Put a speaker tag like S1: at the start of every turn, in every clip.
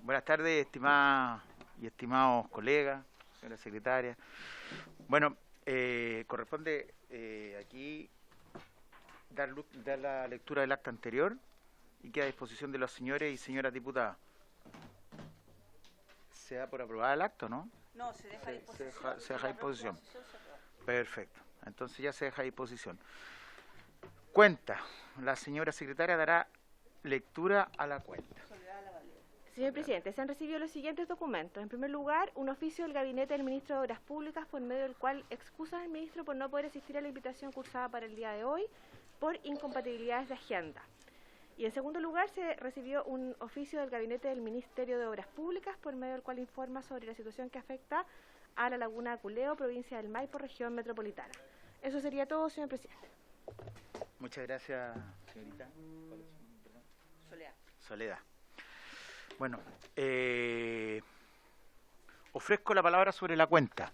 S1: Buenas tardes, estimadas y estimados colegas, señora secretaria. Bueno, corresponde aquí dar la lectura del acta anterior y queda a disposición de los señores y señoras diputadas. ¿Se da por aprobada el acto, no?
S2: No, se deja a disposición.
S1: Se deja a disposición. Perfecto. Entonces ya se deja a disposición. Cuenta. La señora secretaria dará lectura a la cuenta.
S3: Señor presidente, se han recibido los siguientes documentos. En primer lugar, un oficio del Gabinete del Ministro de Obras Públicas por medio del cual excusa al ministro por no poder asistir a la invitación cursada para el día de hoy por incompatibilidades de agenda. Y en segundo lugar, se recibió un oficio del Gabinete del Ministerio de Obras Públicas por medio del cual informa sobre la situación que afecta a la Laguna de Culeo, provincia del Maipo, región metropolitana. Eso sería todo, señor presidente.
S1: Muchas gracias, señorita.
S2: Soledad.
S1: Soledad. Bueno, ofrezco la palabra sobre la cuenta.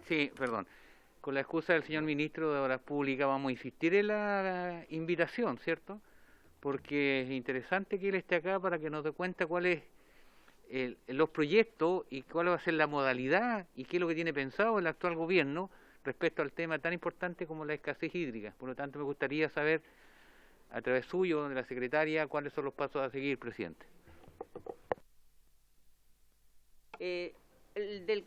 S4: Sí, perdón. Con la excusa del señor ministro de Obras Públicas vamos a insistir en la invitación, ¿cierto? Porque es interesante que él esté acá para que nos dé cuenta cuál es los proyectos y cuál va a ser la modalidad y qué es lo que tiene pensado el actual gobierno respecto al tema tan importante como la escasez hídrica. Por lo tanto, me gustaría saber, a través suyo, de la secretaria, cuáles son los pasos a seguir, presidente.
S2: Del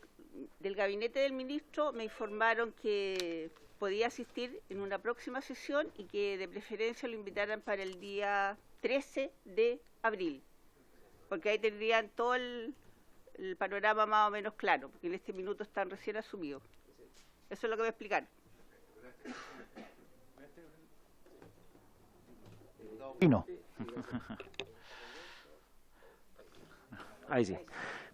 S2: gabinete del ministro me informaron que podía asistir en una próxima sesión y que de preferencia lo invitaran para el día 13 de abril. Porque ahí tendrían todo el panorama más o menos claro, porque en este minuto están recién asumidos. Eso es lo que voy a explicar.
S1: Y no.
S5: Ahí sí.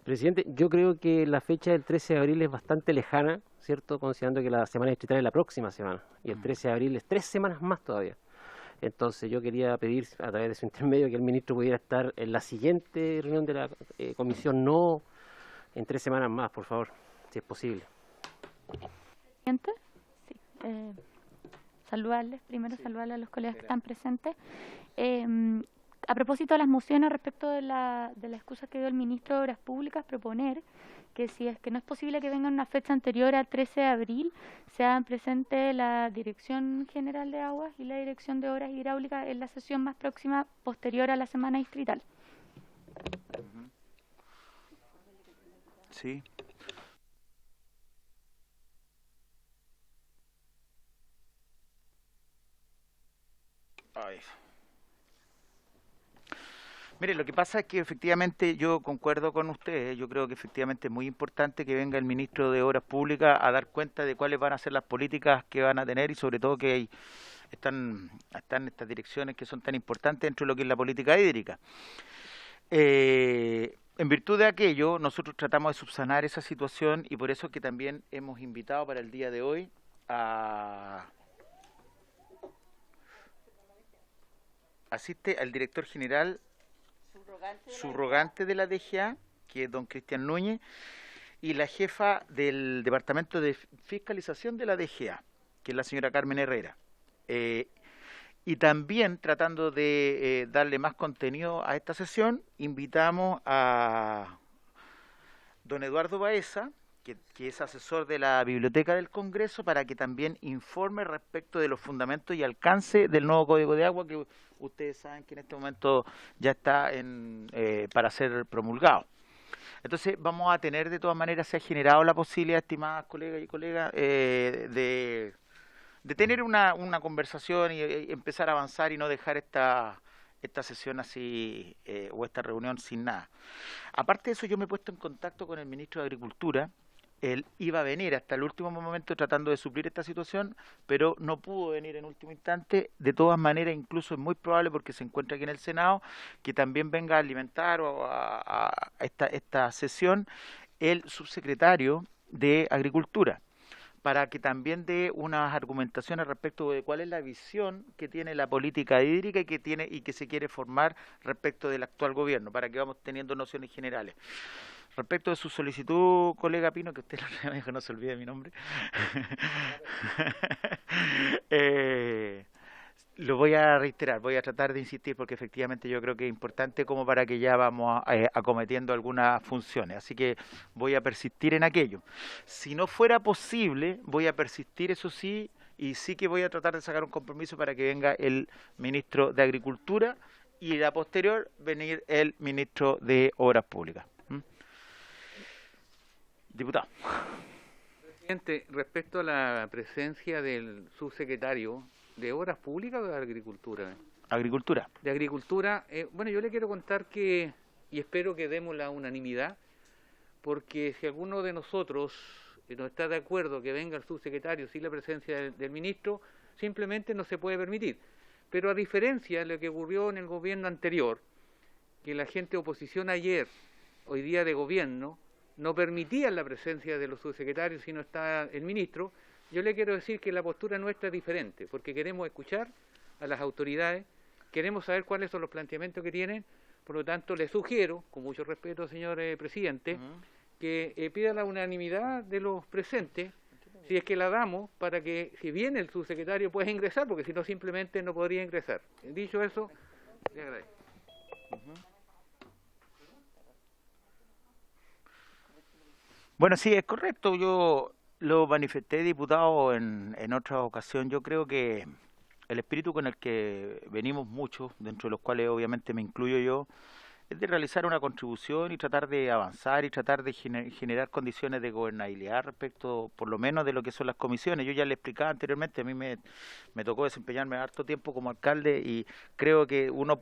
S5: Presidente, yo creo que la fecha del 13 de abril es bastante lejana, ¿cierto? Considerando que la semana distrital es la próxima semana y el 13 de abril es 3 semanas más todavía. Entonces yo quería pedir a través de su intermedio que el ministro pudiera estar en la siguiente reunión de la comisión, no en 3 semanas más, por favor, si es posible.
S6: Presidente, sí. Saludarles, primero saludarles a los colegas que están presentes. A propósito de las mociones respecto de la excusa que dio el ministro de Obras Públicas, proponer que si es que no es posible que vengan una fecha anterior al 13 de abril, se hagan presente la Dirección General de Aguas y la Dirección de Obras Hidráulicas en la sesión más próxima posterior a la semana distrital.
S1: Sí. Ay. Mire, lo que pasa es que efectivamente yo concuerdo con usted, yo creo que efectivamente es muy importante que venga el ministro de Obras Públicas a dar cuenta de cuáles van a ser las políticas que van a tener y sobre todo que están estas direcciones que son tan importantes dentro de lo que es la política hídrica. En virtud de aquello, nosotros tratamos de subsanar esa situación y por eso que también hemos invitado para el día de hoy asiste al director general subrogante de la DGA, que es don Cristian Núñez, y la jefa del Departamento de Fiscalización de la DGA, que es la señora Carmen Herrera. Y también, tratando de darle más contenido a esta sesión, invitamos a don Eduardo Baeza, que es asesor de la Biblioteca del Congreso, para que también informe respecto de los fundamentos y alcance del nuevo Código de Agua, que ustedes saben que en este momento ya está para ser promulgado. Entonces vamos a tener, de todas maneras, se ha generado la posibilidad, estimadas colegas y colegas, de tener una conversación y empezar a avanzar y no dejar esta sesión así o esta reunión sin nada. Aparte de eso, yo me he puesto en contacto con el ministro de Agricultura. Él iba a venir hasta el último momento tratando de suplir esta situación, pero no pudo venir en último instante. De todas maneras, incluso es muy probable, porque se encuentra aquí en el Senado, que también venga a alimentar a esta sesión el subsecretario de Agricultura, para que también dé unas argumentaciones respecto de cuál es la visión que tiene la política hídrica y que se quiere formar respecto del actual gobierno, para que vamos teniendo nociones generales. respecto de su solicitud, colega Pino, que usted me dijo no se olvide mi nombre, eh, lo voy a reiterar, voy a tratar de insistir porque efectivamente yo creo que es importante como para que ya vamos acometiendo algunas funciones. Así que voy a persistir en aquello. Si no fuera posible, voy a persistir, eso sí, y sí que voy a tratar de sacar un compromiso para que venga el ministro de Agricultura y a posterior venir el ministro de Obras Públicas. ¿Mm? Diputado.
S4: Presidente, respecto a la presencia del subsecretario de Obras Públicas o de Agricultura.
S1: Agricultura.
S4: De Agricultura, bueno, yo le quiero contar que, y espero que demos la unanimidad, porque si alguno de nosotros no está de acuerdo que venga el subsecretario sin la presencia del ministro, simplemente no se puede permitir. Pero a diferencia de lo que ocurrió en el gobierno anterior, que la gente de oposición ayer, hoy día de gobierno, no permitían la presencia de los subsecretarios si no está el ministro, yo le quiero decir que la postura nuestra es diferente, porque queremos escuchar a las autoridades, queremos saber cuáles son los planteamientos que tienen, por lo tanto le sugiero, con mucho respeto, señor presidente, que pida la unanimidad de los presentes, si es que la damos, para que si viene el subsecretario pueda ingresar, porque si no simplemente no podría ingresar. Dicho eso, le agradezco.
S1: Bueno, sí, es correcto. Yo lo manifesté, diputado, en otra ocasión. Yo creo que el espíritu con el que venimos muchos, dentro de los cuales obviamente me incluyo yo, es de realizar una contribución y tratar de avanzar y tratar de generar condiciones de gobernabilidad respecto, por lo menos, de lo que son las comisiones. Yo ya le explicaba anteriormente, a mí me tocó desempeñarme harto tiempo como alcalde y creo que uno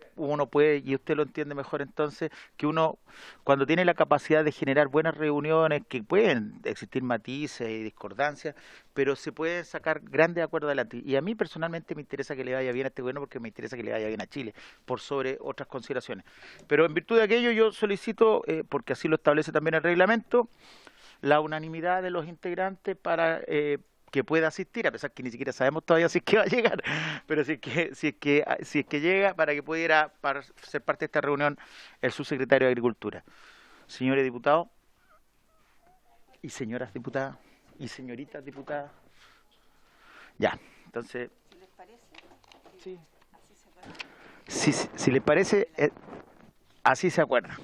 S1: puede, y usted lo entiende mejor entonces, que uno, cuando tiene la capacidad de generar buenas reuniones, que pueden existir matices y discordancias, pero se pueden sacar grandes acuerdos adelante. Y a mí personalmente me interesa que le vaya bien a este gobierno porque me interesa que le vaya bien a Chile, por sobre otras consideraciones. Pero en virtud de aquello yo solicito, porque así lo establece también el reglamento, la unanimidad de los integrantes para que pueda asistir, a pesar que ni siquiera sabemos todavía si es que va a llegar, pero si es que llega, para que pudiera para ser parte de esta reunión el subsecretario de Agricultura. Señores diputados y señoras diputadas y señoritas diputadas. Ya, entonces,
S2: ¿Si les parece?
S1: sí.
S2: Así se puede.
S1: Si les parece, así se acuerda.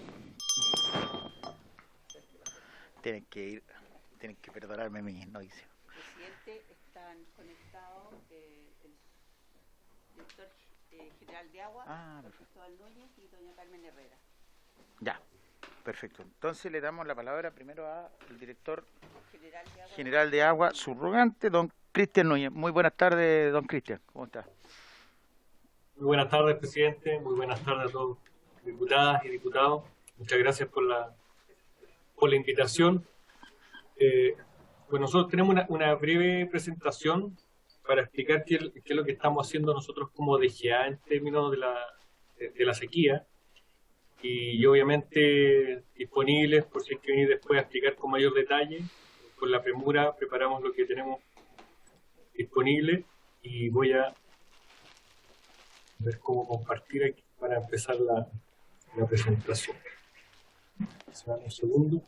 S1: Tienen que perdonarme mi novicio.
S2: Presidente, están conectados el director general de Agua, Cristóbal Núñez y doña Carmen Herrera.
S1: Ya, perfecto. Entonces le damos la palabra primero al director
S2: General de Agua,
S1: general de Agua subrogante, don Cristian Núñez. Muy buenas tardes, don Cristian. ¿Cómo está?
S7: Muy buenas tardes, presidente. Muy buenas tardes a todos, diputadas y diputados. Muchas gracias por la invitación. Bueno, nosotros tenemos una breve presentación para explicar qué es lo que estamos haciendo nosotros como DGA en términos de la sequía. Y obviamente disponibles por si hay que venir después a explicar con mayor detalle. Con la premura preparamos lo que tenemos disponible y voy a ver cómo compartir aquí para empezar la presentación. Un segundo.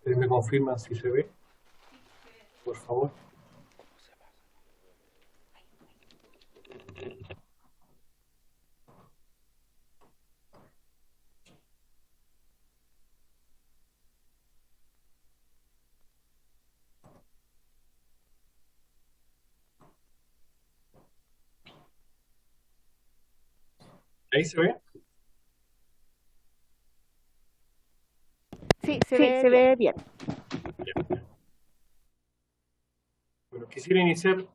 S7: ¿Me confirman si se ve? Por favor. ¿Ahí se ve?
S3: Sí, se ve bien.
S7: Bueno, quisiera iniciar,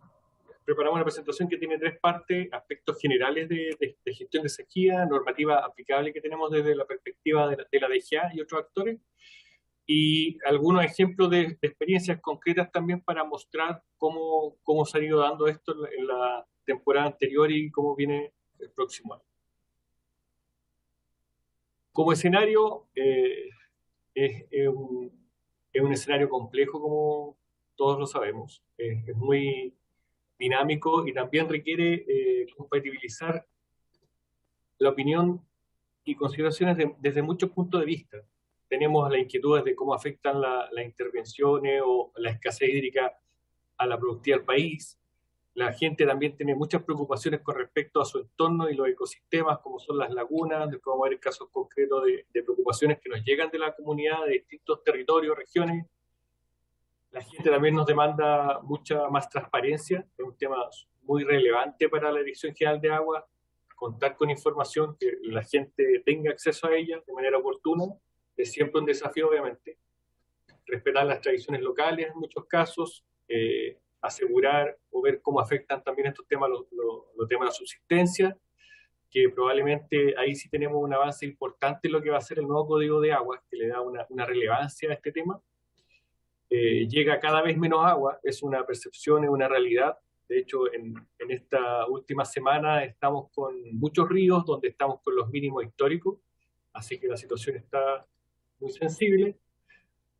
S7: preparamos una presentación que tiene tres partes: aspectos generales de gestión de sequía, normativa aplicable que tenemos desde la perspectiva de la DGA y otros actores, y algunos ejemplos de experiencias concretas también para mostrar cómo se ha ido dando esto en la temporada anterior y cómo viene el próximo año. Como escenario, es un escenario complejo, todos lo sabemos. Es muy dinámico y también requiere compatibilizar la opinión y consideraciones desde muchos puntos de vista. Tenemos las inquietudes de cómo afectan las intervenciones o la escasez hídrica a la productividad del país. La gente también tiene muchas preocupaciones con respecto a su entorno y los ecosistemas, como son las lagunas. Después vamos a ver casos concretos de preocupaciones que nos llegan de la comunidad, de distintos territorios, regiones. La gente también nos demanda mucha más transparencia, es un tema muy relevante para la Dirección General de Agua, contar con información, que la gente tenga acceso a ella de manera oportuna, es siempre un desafío, obviamente. Respetar las tradiciones locales en muchos casos, asegurar o ver cómo afectan también estos temas los temas de la subsistencia, que probablemente ahí sí tenemos un avance importante en lo que va a ser el nuevo Código de Aguas, que le da una relevancia a este tema. Llega cada vez menos agua, es una percepción, es una realidad. De hecho, en esta última semana estamos con muchos ríos donde estamos con los mínimos históricos, así que la situación está muy sensible.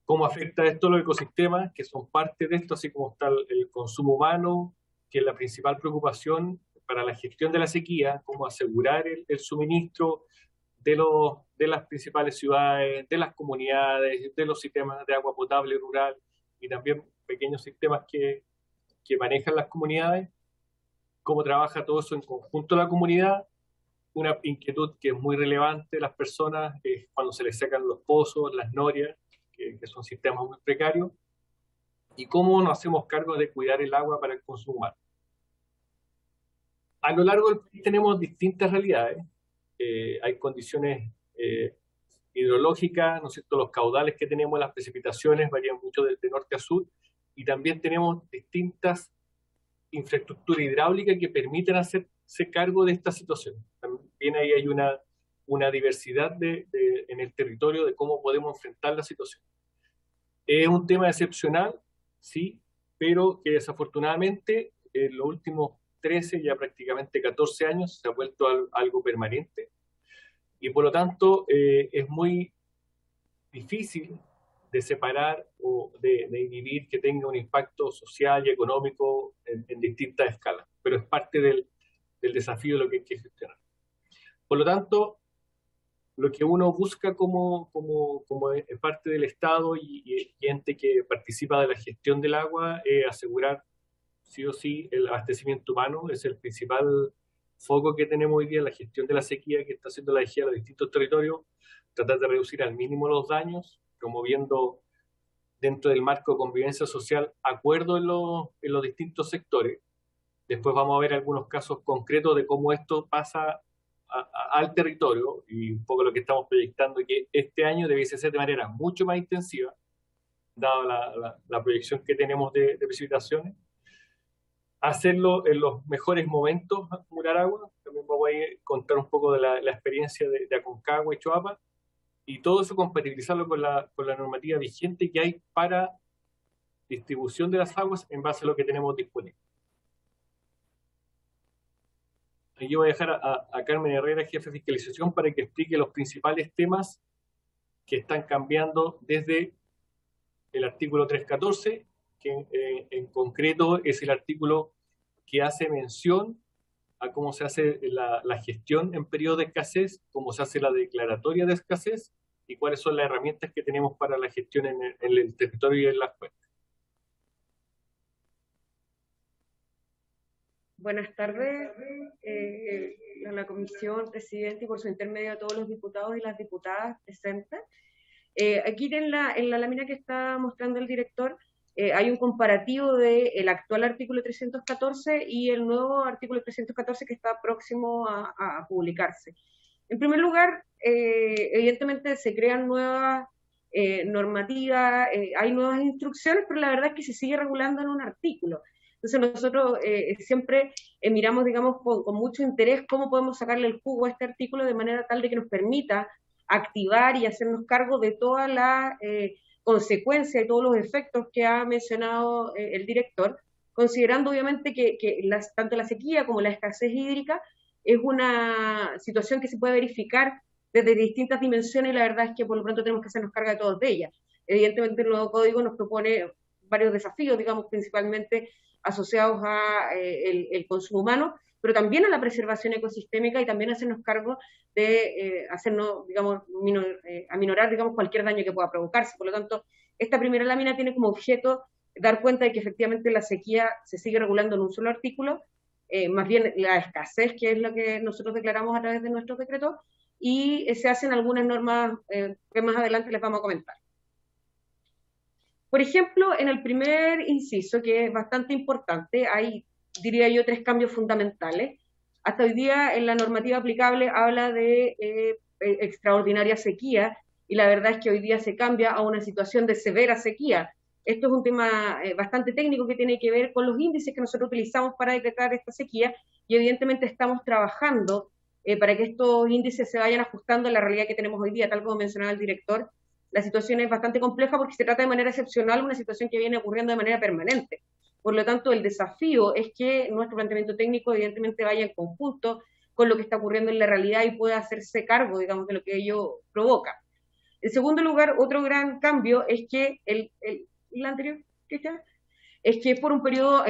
S7: ¿Cómo afecta esto a los ecosistemas, que son parte de esto, así como está el consumo humano, que es la principal preocupación para la gestión de la sequía, cómo asegurar el suministro de las principales ciudades, de las comunidades, de los sistemas de agua potable rural y también pequeños sistemas que manejan las comunidades, cómo trabaja todo eso en conjunto la comunidad. Una inquietud que es muy relevante de las personas es cuando se les sacan los pozos, las norias, que son sistemas muy precarios, y cómo nos hacemos cargo de cuidar el agua para el consumo humano. A lo largo del país tenemos distintas realidades. Hay condiciones hidrológicas, ¿no es cierto? Los caudales que tenemos, las precipitaciones varían mucho de norte a sur, y también tenemos distintas infraestructuras hidráulicas que permiten hacerse cargo de esta situación. También ahí hay una diversidad en el territorio de cómo podemos enfrentar la situación. Es un tema excepcional, sí, pero que desafortunadamente en los últimos 13, ya prácticamente 14 años, se ha vuelto algo permanente. Y por lo tanto es muy difícil de separar o de inhibir que tenga un impacto social y económico en distintas escalas. Pero es parte del desafío de lo que hay que gestionar. Por lo tanto, lo que uno busca como parte del Estado y gente que participa de la gestión del agua es asegurar sí o sí el abastecimiento humano. Es el principal foco que tenemos hoy día en la gestión de la sequía que está haciendo la DGA en los distintos territorios, tratar de reducir al mínimo los daños, promoviendo dentro del marco de convivencia social acuerdos en los distintos sectores. Después vamos a ver algunos casos concretos de cómo esto pasa al territorio, y un poco lo que estamos proyectando, que este año debiese ser de manera mucho más intensiva, dada la proyección que tenemos de precipitaciones. Hacerlo en los mejores momentos, acumular agua. También vamos a contar un poco de la experiencia de Aconcagua y Choapa, y todo eso compatibilizarlo con la normativa vigente que hay para distribución de las aguas en base a lo que tenemos disponible. Aquí voy a dejar a Carmen Herrera, jefe de fiscalización, para que explique los principales temas que están cambiando desde el artículo 314, que en concreto es el artículo que hace mención a cómo se hace la gestión en periodo de escasez, cómo se hace la declaratoria de escasez y cuáles son las herramientas que tenemos para la gestión en el territorio y en las cuencas.
S8: Buenas tardes a la comisión, presidente, y por su intermedio a todos los diputados y las diputadas presentes. Aquí en la lámina que está mostrando el director hay un comparativo del actual artículo 314 y el nuevo artículo 314 que está próximo a publicarse. En primer lugar, evidentemente se crean nuevas normativas, hay nuevas instrucciones, pero la verdad es que se sigue regulando en un artículo. Entonces nosotros siempre miramos, digamos, con mucho interés cómo podemos sacarle el jugo a este artículo de manera tal de que nos permita activar y hacernos cargo de todas las consecuencias y todos los efectos que ha mencionado el director, considerando obviamente que tanto la sequía como la escasez hídrica es una situación que se puede verificar desde distintas dimensiones, y la verdad es que por lo pronto tenemos que hacernos cargo de todas de ellas. Evidentemente el nuevo código nos propone varios desafíos, digamos, principalmente asociados a el consumo humano, pero también a la preservación ecosistémica y también hacernos cargo de hacernos, digamos, aminorar, digamos, cualquier daño que pueda provocarse. Por lo tanto, esta primera lámina tiene como objeto dar cuenta de que efectivamente la sequía se sigue regulando en un solo artículo, más bien la escasez, que es lo que nosotros declaramos a través de nuestros decretos, y se hacen algunas normas que más adelante les vamos a comentar. Por ejemplo, en el primer inciso, que es bastante importante, hay, diría yo, 3 cambios fundamentales. Hasta hoy día en la normativa aplicable habla de extraordinaria sequía, y la verdad es que hoy día se cambia a una situación de severa sequía. Esto es un tema bastante técnico que tiene que ver con los índices que nosotros utilizamos para decretar esta sequía, y evidentemente estamos trabajando para que estos índices se vayan ajustando a la realidad que tenemos hoy día. Tal como mencionaba el director, la situación es bastante compleja porque se trata de manera excepcional una situación que viene ocurriendo de manera permanente. Por lo tanto, el desafío es que nuestro planteamiento técnico evidentemente vaya en conjunto con lo que está ocurriendo en la realidad y pueda hacerse cargo, digamos, de lo que ello provoca. En segundo lugar, otro gran cambio es que el anterior, ¿Cristian? Es que es por un periodo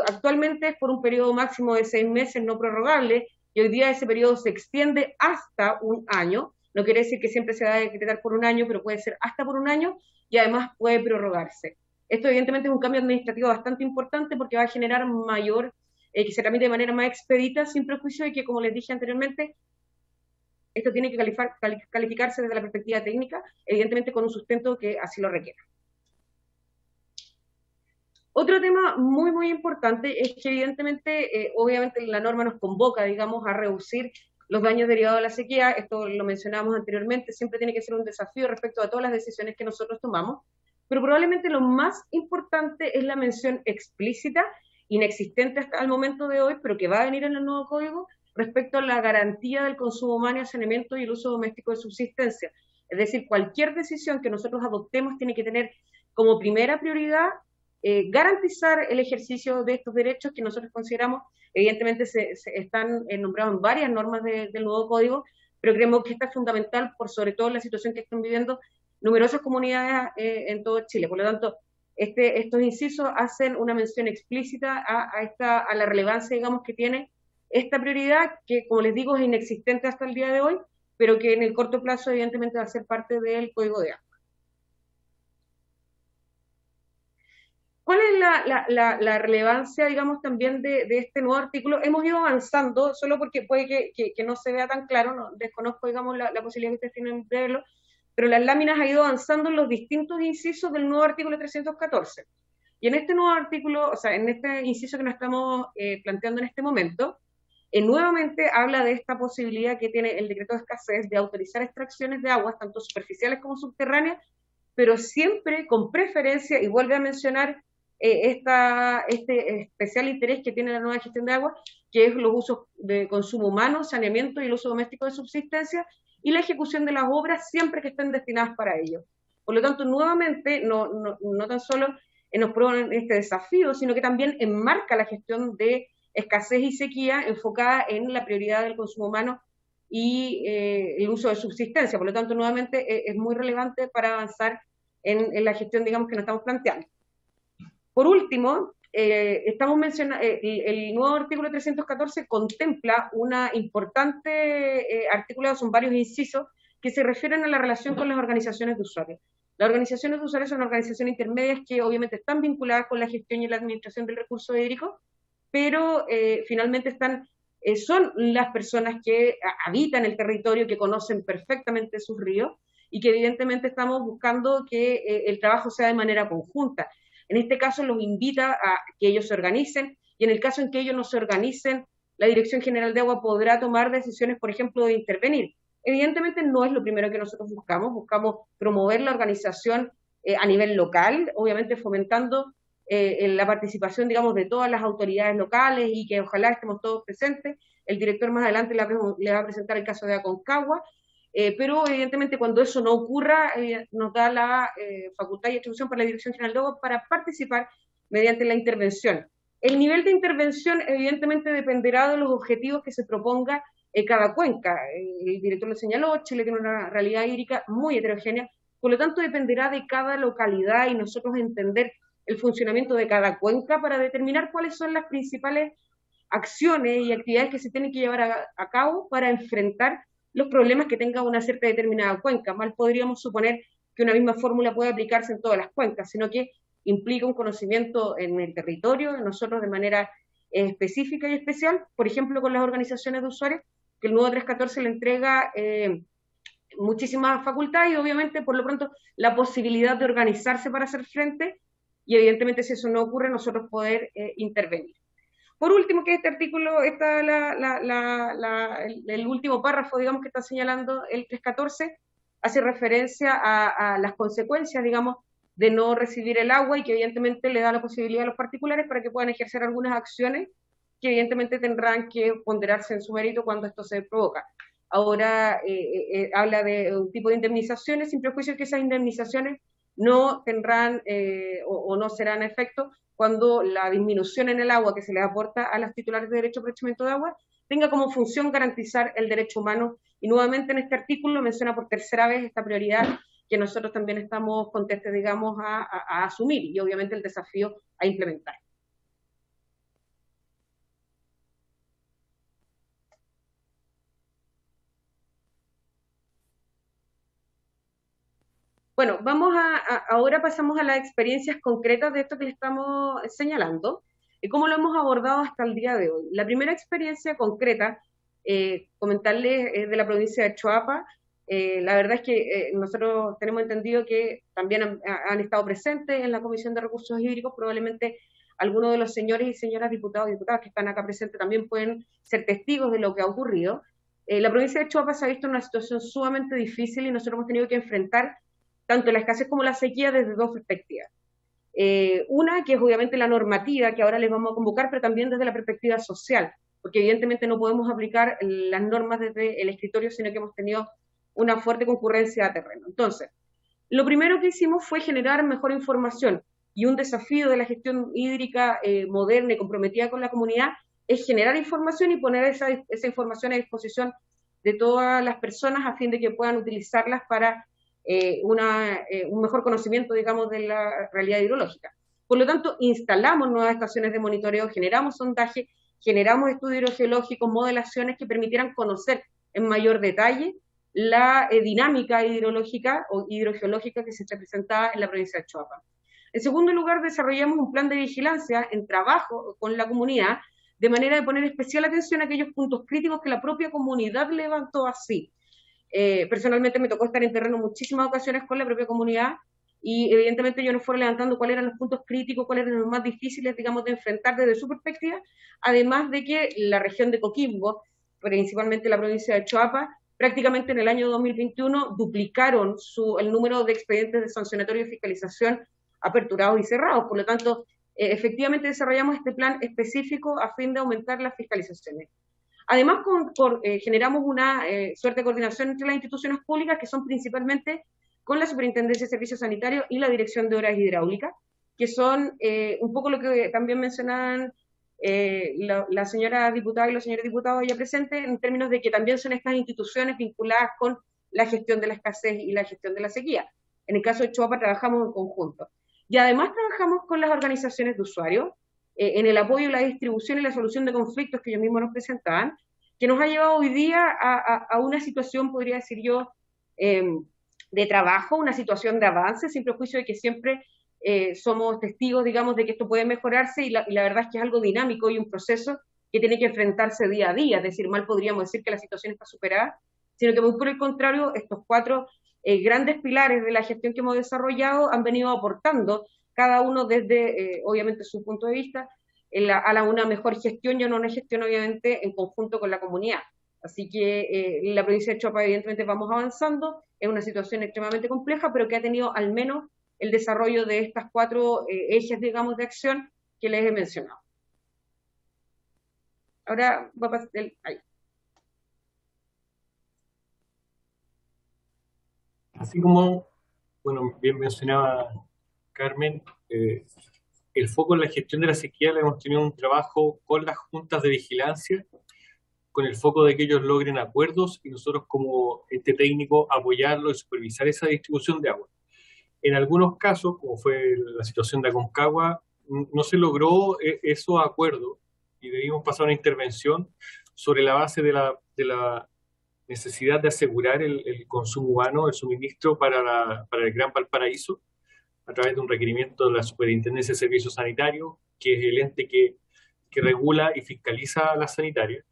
S8: actualmente es por un periodo máximo de 6 meses no prorrogable, y hoy día ese periodo se extiende hasta un año. No quiere decir que siempre se va a decretar por un año, pero puede ser hasta por un año, y además puede prorrogarse. Esto evidentemente es un cambio administrativo bastante importante porque va a generar mayor, que se tramite de manera más expedita, sin prejuicio de que, como les dije anteriormente, esto tiene que calificarse desde la perspectiva técnica, evidentemente con un sustento que así lo requiera. Otro tema muy, muy importante es que evidentemente, obviamente la norma nos convoca, digamos, a reducir los daños derivados de la sequía. Esto lo mencionamos anteriormente, siempre tiene que ser un desafío respecto a todas las decisiones que nosotros tomamos, pero probablemente lo más importante es la mención explícita, inexistente hasta el momento de hoy, pero que va a venir en el nuevo código, respecto a la garantía del consumo humano, saneamiento y el uso doméstico de subsistencia. Es decir, cualquier decisión que nosotros adoptemos tiene que tener como primera prioridad garantizar el ejercicio de estos derechos que nosotros consideramos, evidentemente están nombrados en varias normas del nuevo código, pero creemos que esta es fundamental por sobre todo la situación que están viviendo numerosas comunidades en todo Chile. Por lo tanto, estos incisos hacen una mención explícita a la relevancia, digamos, que tiene esta prioridad, que, como les digo, es inexistente hasta el día de hoy, pero que en el corto plazo, evidentemente, va a ser parte del Código de Agua. ¿Cuál es la relevancia, digamos, también de este nuevo artículo? Hemos ido avanzando, solo porque puede que no se vea tan claro, no, desconozco, digamos, la posibilidad que ustedes tienen de verlo, pero las láminas han ido avanzando en los distintos incisos del nuevo artículo 314. Y en este nuevo artículo, o sea, en este inciso que nos estamos planteando en este momento, nuevamente habla de esta posibilidad que tiene el decreto de escasez de autorizar extracciones de aguas, tanto superficiales como subterráneas, pero siempre con preferencia, y vuelve a mencionar este especial interés que tiene la nueva gestión de agua, que es los usos de consumo humano, saneamiento y el uso doméstico de subsistencia, y la ejecución de las obras siempre que estén destinadas para ello. Por lo tanto, nuevamente, no tan solo nos proponen este desafío, sino que también enmarca la gestión de escasez y sequía enfocada en la prioridad del consumo humano y el uso de subsistencia. Por lo tanto, nuevamente, es muy relevante para avanzar en la gestión, digamos, que nos estamos planteando. Por último, estamos mencionando, el nuevo artículo 314 contempla una importante articulado, son varios incisos, que se refieren a la relación con las organizaciones de usuarios. Las organizaciones de usuarios son organizaciones intermedias que obviamente están vinculadas con la gestión y la administración del recurso hídrico, pero finalmente son las personas que habitan el territorio, que conocen perfectamente sus ríos, y que evidentemente estamos buscando que el trabajo sea de manera conjunta. En este caso los invita a que ellos se organicen, y en el caso en que ellos no se organicen, la Dirección General de Agua podrá tomar decisiones, por ejemplo, de intervenir. Evidentemente no es lo primero que nosotros buscamos promover la organización a nivel local, obviamente fomentando la participación, digamos, de todas las autoridades locales, y que ojalá estemos todos presentes. El director más adelante le va a presentar el caso de Aconcagua, pero evidentemente cuando eso no ocurra, nos da la facultad y atribución para la Dirección General de Agua para participar mediante la intervención. El nivel de intervención evidentemente dependerá de los objetivos que se proponga cada cuenca. El director lo señaló, Chile tiene una realidad hídrica muy heterogénea, por lo tanto dependerá de cada localidad y nosotros entender el funcionamiento de cada cuenca para determinar cuáles son las principales acciones y actividades que se tienen que llevar a cabo para enfrentar los problemas que tenga una cierta determinada cuenca. Mal podríamos suponer que una misma fórmula puede aplicarse en todas las cuencas, sino que implica un conocimiento en el territorio, de nosotros de manera específica y especial, por ejemplo, con las organizaciones de usuarios, que el nuevo 314 le entrega muchísimas facultades y obviamente, por lo pronto, la posibilidad de organizarse para hacer frente, y evidentemente si eso no ocurre, nosotros poder intervenir. Por último, que este artículo, está el último párrafo, digamos, que está señalando el 314, hace referencia a las consecuencias, digamos, de no recibir el agua y que evidentemente le da la posibilidad a los particulares para que puedan ejercer algunas acciones que evidentemente tendrán que ponderarse en su mérito cuando esto se provoca. Ahora habla de un tipo de indemnizaciones, sin prejuicio que esas indemnizaciones no tendrán o no serán efecto cuando la disminución en el agua que se les aporta a los titulares de derecho a aprovechamiento de agua tenga como función garantizar el derecho humano. Y nuevamente en este artículo menciona por tercera vez esta prioridad que nosotros también estamos contestes, digamos, a asumir y obviamente el desafío a implementar. Bueno, ahora pasamos a las experiencias concretas de esto que le estamos señalando y cómo lo hemos abordado hasta el día de hoy. La primera experiencia concreta, comentarles, es de la provincia de Choapa. La verdad es que nosotros tenemos entendido que también han estado presentes en la Comisión de Recursos Hídricos, probablemente algunos de los señores y señoras diputados y diputadas que están acá presentes también pueden ser testigos de lo que ha ocurrido. La provincia de Choapa se ha visto en una situación sumamente difícil y nosotros hemos tenido que enfrentar tanto la escasez como la sequía desde dos perspectivas. Una, que es obviamente la normativa, que ahora les vamos a convocar, pero también desde la perspectiva social, porque evidentemente no podemos aplicar las normas desde el escritorio, sino que hemos tenido una fuerte concurrencia a terreno. Entonces, lo primero que hicimos fue generar mejor información, y un desafío de la gestión hídrica moderna y comprometida con la comunidad es generar información y poner esa información a disposición de todas las personas a fin de que puedan utilizarlas para un mejor conocimiento, digamos, de la realidad hidrológica. Por lo tanto, instalamos nuevas estaciones de monitoreo, generamos sondaje, generamos estudios hidrogeológicos, modelaciones que permitieran conocer en mayor detalle la dinámica hidrológica o hidrogeológica que se presentaba en la provincia de Choapa. En segundo lugar, desarrollamos un plan de vigilancia en trabajo con la comunidad, de manera de poner especial atención a aquellos puntos críticos que la propia comunidad levantó así. Personalmente me tocó estar en terreno muchísimas ocasiones con la propia comunidad y evidentemente yo nos fui levantando cuáles eran los puntos críticos, cuáles eran los más difíciles, digamos, de enfrentar desde su perspectiva, además de que la región de Coquimbo, principalmente la provincia de Choapa, prácticamente en el año 2021 duplicaron el número de expedientes de sancionatorio y fiscalización aperturados y cerrados. Por lo tanto, efectivamente desarrollamos este plan específico a fin de aumentar las fiscalizaciones. Además, generamos una suerte de coordinación entre las instituciones públicas, que son principalmente con la Superintendencia de Servicios Sanitarios y la Dirección de Obras Hidráulicas, que son un poco lo que también mencionaban la señora diputada y los señores diputados allá presentes, en términos de que también son estas instituciones vinculadas con la gestión de la escasez y la gestión de la sequía. En el caso de Choapa trabajamos en conjunto. Y además trabajamos con las organizaciones de usuarios, en el apoyo, la distribución y la solución de conflictos que ellos mismos nos presentaban, que nos ha llevado hoy día a una situación, podría decir yo, de trabajo, una situación de avance, sin prejuicio de que siempre somos testigos, digamos, de que esto puede mejorarse y la verdad es que es algo dinámico y un proceso que tiene que enfrentarse día a día, es decir, mal podríamos decir que la situación está superada, sino que muy por el contrario, estos cuatro grandes pilares de la gestión que hemos desarrollado han venido aportando cada uno desde, obviamente, su punto de vista, a una mejor gestión y a una gestión, obviamente, en conjunto con la comunidad. Así que la provincia de Choapa, evidentemente, vamos avanzando, es una situación extremadamente compleja, pero que ha tenido al menos el desarrollo de estas cuatro ejes, digamos, de acción que les he mencionado. Ahora va a pasar ahí.
S7: Así como, bueno, bien mencionaba Carmen, el foco en la gestión de la sequía le hemos tenido un trabajo con las juntas de vigilancia, con el foco de que ellos logren acuerdos y nosotros como ente técnico apoyarlo y supervisar esa distribución de agua. en algunos casos, como fue la situación de Aconcagua, no se logró esos acuerdos y debimos pasar a una intervención sobre la base de la necesidad de asegurar el consumo humano, el suministro para el Gran Valparaíso, a través de un requerimiento de la Superintendencia de Servicios Sanitarios, que es el ente que regula y fiscaliza a las sanitarias.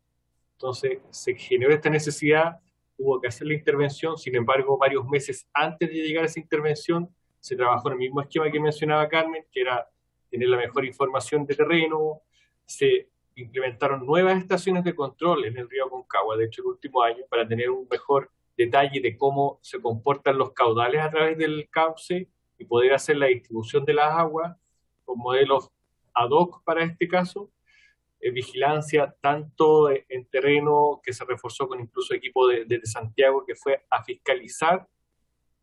S7: Entonces se generó esta necesidad, hubo que hacer la intervención. Sin embargo, varios meses antes de llegar a esa intervención, se trabajó en el mismo esquema que mencionaba Carmen, que era tener la mejor información de terreno. Se implementaron nuevas estaciones de control en el río Aconcagua, de hecho el último año, para tener un mejor detalle de cómo se comportan los caudales a través del cauce y poder hacer la distribución de las aguas con modelos ad hoc para este caso. Vigilancia tanto en terreno, que se reforzó con incluso equipo de Santiago, que fue a fiscalizar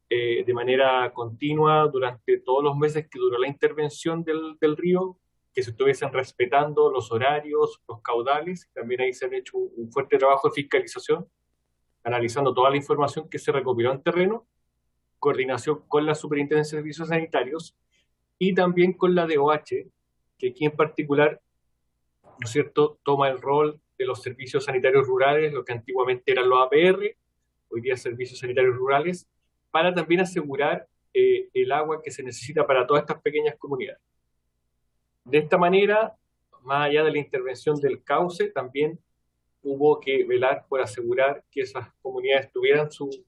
S7: de manera continua durante todos los meses que duró la intervención del río, que se estuviesen respetando los horarios, los caudales. También ahí se han hecho un fuerte trabajo de fiscalización, analizando toda la información que se recopiló en terreno, coordinación con la Superintendencia de Servicios Sanitarios y también con la DOH, que aquí en particular, ¿no es cierto?, toma el rol de los servicios sanitarios rurales, lo que antiguamente eran los APR, hoy día servicios sanitarios rurales, para también asegurar el agua que se necesita para todas estas pequeñas comunidades. De esta manera, más allá de la intervención del cauce, también hubo que velar por asegurar que esas comunidades tuvieran su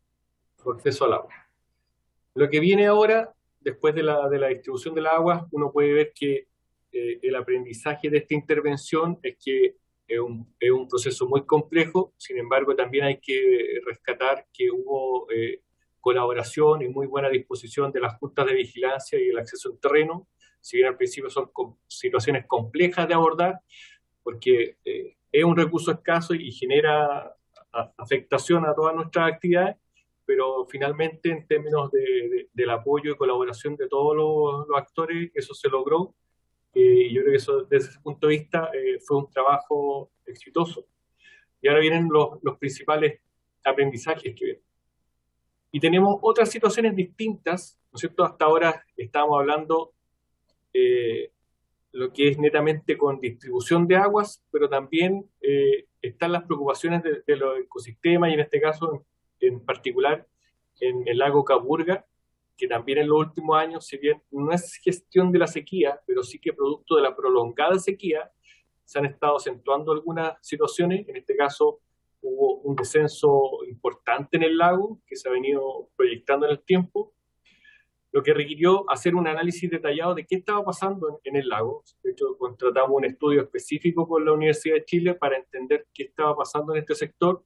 S7: acceso al agua. Lo que viene ahora, después de la distribución del agua, uno puede ver que el aprendizaje de esta intervención es que es un proceso muy complejo. Sin embargo, también hay que rescatar que hubo colaboración y muy buena disposición de las juntas de vigilancia y el acceso al terreno, si bien al principio son situaciones complejas de abordar, porque es un recurso escaso y genera afectación a todas nuestras actividades, pero finalmente en términos del apoyo y colaboración de todos los actores, eso se logró. Yo creo que eso, desde ese punto de vista, fue un trabajo exitoso. Y ahora vienen los principales aprendizajes que vienen. Y tenemos otras situaciones distintas, ¿no es cierto? Hasta ahora estábamos hablando lo que es netamente con distribución de aguas, pero también están las preocupaciones de los ecosistemas, y en este caso en particular en el lago Caburga, que también en los últimos años, si bien no es gestión de la sequía, pero sí que producto de la prolongada sequía, se han estado acentuando algunas situaciones. En este caso hubo un descenso importante en el lago, que se ha venido proyectando en el tiempo, lo que requirió hacer un análisis detallado de qué estaba pasando en el lago. De hecho, contratamos un estudio específico con la Universidad de Chile para entender qué estaba pasando en este sector.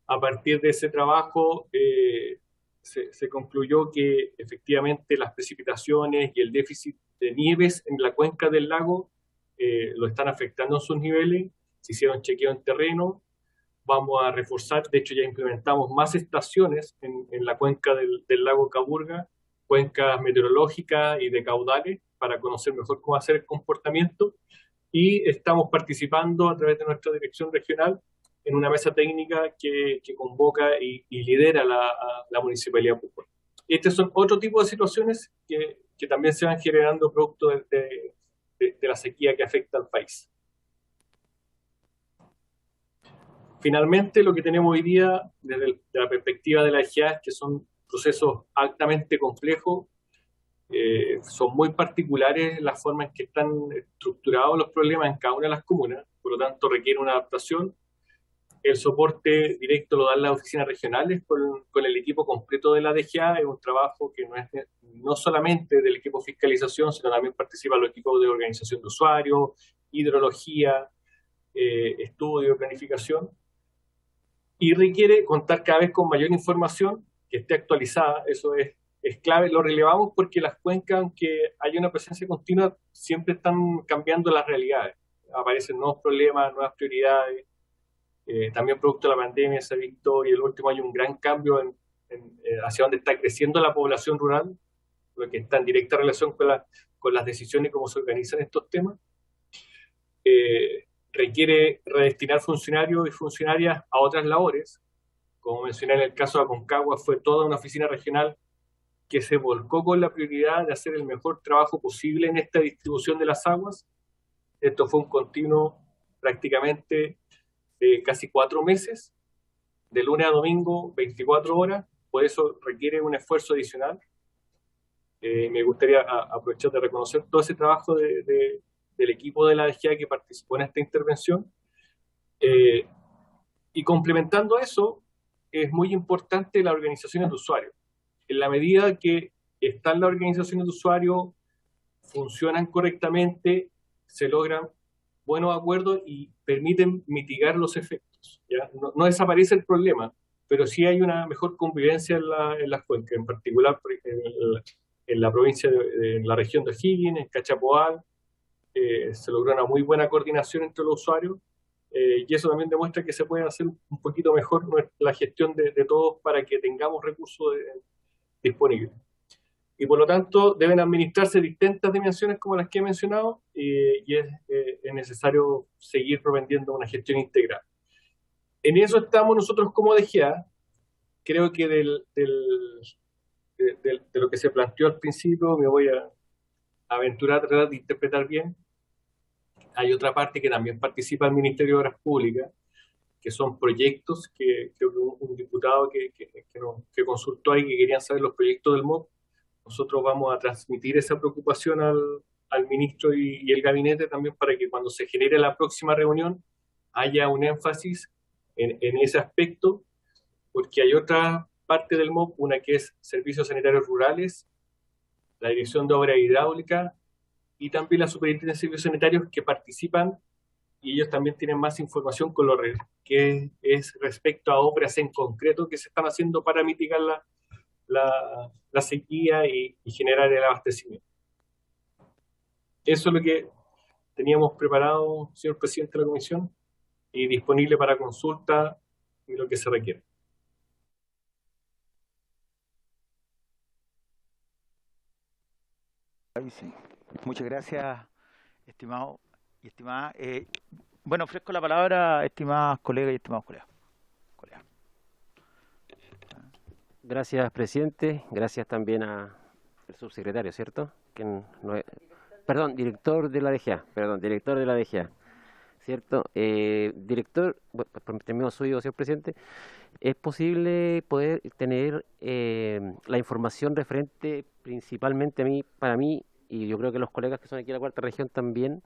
S7: A partir de ese trabajo, se concluyó que efectivamente las precipitaciones y el déficit de nieves en la cuenca del lago lo están afectando en sus niveles. Se hicieron chequeos en terreno. Vamos a reforzar, de hecho ya implementamos más estaciones en la cuenca del lago Caburga, cuencas meteorológicas y de caudales, para conocer mejor cómo hacer el comportamiento, y estamos participando a través de nuestra dirección regional en una mesa técnica que convoca y lidera la Municipalidad de Pucón. Estos son otro tipo de situaciones que también se van generando producto de la sequía que afecta al país. Finalmente, lo que tenemos hoy día desde la perspectiva de la EGA es que son procesos altamente complejos, son muy particulares las formas en que están estructurados los problemas en cada una de las comunas, por lo tanto requiere una adaptación. El soporte directo lo dan las oficinas regionales con el equipo completo de la DGA. Es un trabajo que no solamente del equipo de fiscalización, sino también participan los equipos de organización de usuarios, hidrología, estudio, planificación, y requiere contar cada vez con mayor información que esté actualizada. Eso es clave. Lo relevamos porque las cuencas, aunque haya una presencia continua, siempre están cambiando las realidades. Aparecen nuevos problemas, nuevas prioridades. También producto de la pandemia se ha visto, y el último año, un gran cambio hacia donde está creciendo la población rural, lo que está en directa relación con las decisiones y cómo se organizan estos temas. Requiere redestinar funcionarios y funcionarias a otras labores. Como mencioné, en el caso de Aconcagua fue toda una oficina regional que se volcó con la prioridad de hacer el mejor trabajo posible en esta distribución de las aguas. Esto fue un continuo prácticamente de casi 4 meses, de lunes a domingo, 24 horas, por eso requiere un esfuerzo adicional. Me gustaría aprovechar de reconocer todo ese trabajo del equipo de la DGA que participó en esta intervención. Y complementando eso, es muy importante la organización de usuarios. En la medida que están las organizaciones de usuarios, funcionan correctamente, se logran buenos acuerdos y permiten mitigar los efectos, ¿ya? No desaparece el problema, pero sí hay una mejor convivencia en las cuencas, en particular en la provincia, en la región de O'Higgins, en Cachapoal, se logró una muy buena coordinación entre los usuarios, y eso también demuestra que se puede hacer un poquito mejor la gestión de todos para que tengamos recursos disponibles. Y por lo tanto deben administrarse distintas dimensiones como las que he mencionado, y es necesario seguir propendiendo una gestión integral. En eso estamos nosotros como DGA. Creo que de lo que se planteó al principio me voy a aventurar a tratar de interpretar bien. Hay otra parte que también participa el Ministerio de Obras Públicas, que son proyectos que creo que un diputado que consultó ahí, que querían saber los proyectos del MOP. Nosotros vamos a transmitir esa preocupación al ministro y el gabinete también, para que cuando se genere la próxima reunión haya un énfasis en ese aspecto, porque hay otra parte del MOP, una que es Servicios Sanitarios Rurales, la Dirección de Obras Hidráulicas y también la Superintendencia de Servicios Sanitarios, que participan, y ellos también tienen más información con lo que es respecto a obras en concreto que se están haciendo para mitigar la sequía y generar el abastecimiento. Eso es lo que teníamos preparado, señor presidente de la comisión, y disponible para consulta y lo que se requiere.
S1: Sí. Muchas gracias, estimado y estimada. Bueno, ofrezco la palabra, estimadas colegas y estimados colegas.
S5: Gracias, presidente. Gracias también al subsecretario, ¿cierto? Perdón, director de la DGA. ¿Cierto? Director, por término suyo, señor presidente, ¿es posible poder tener la información referente principalmente para mí, y yo creo que los colegas que son aquí en la cuarta región también,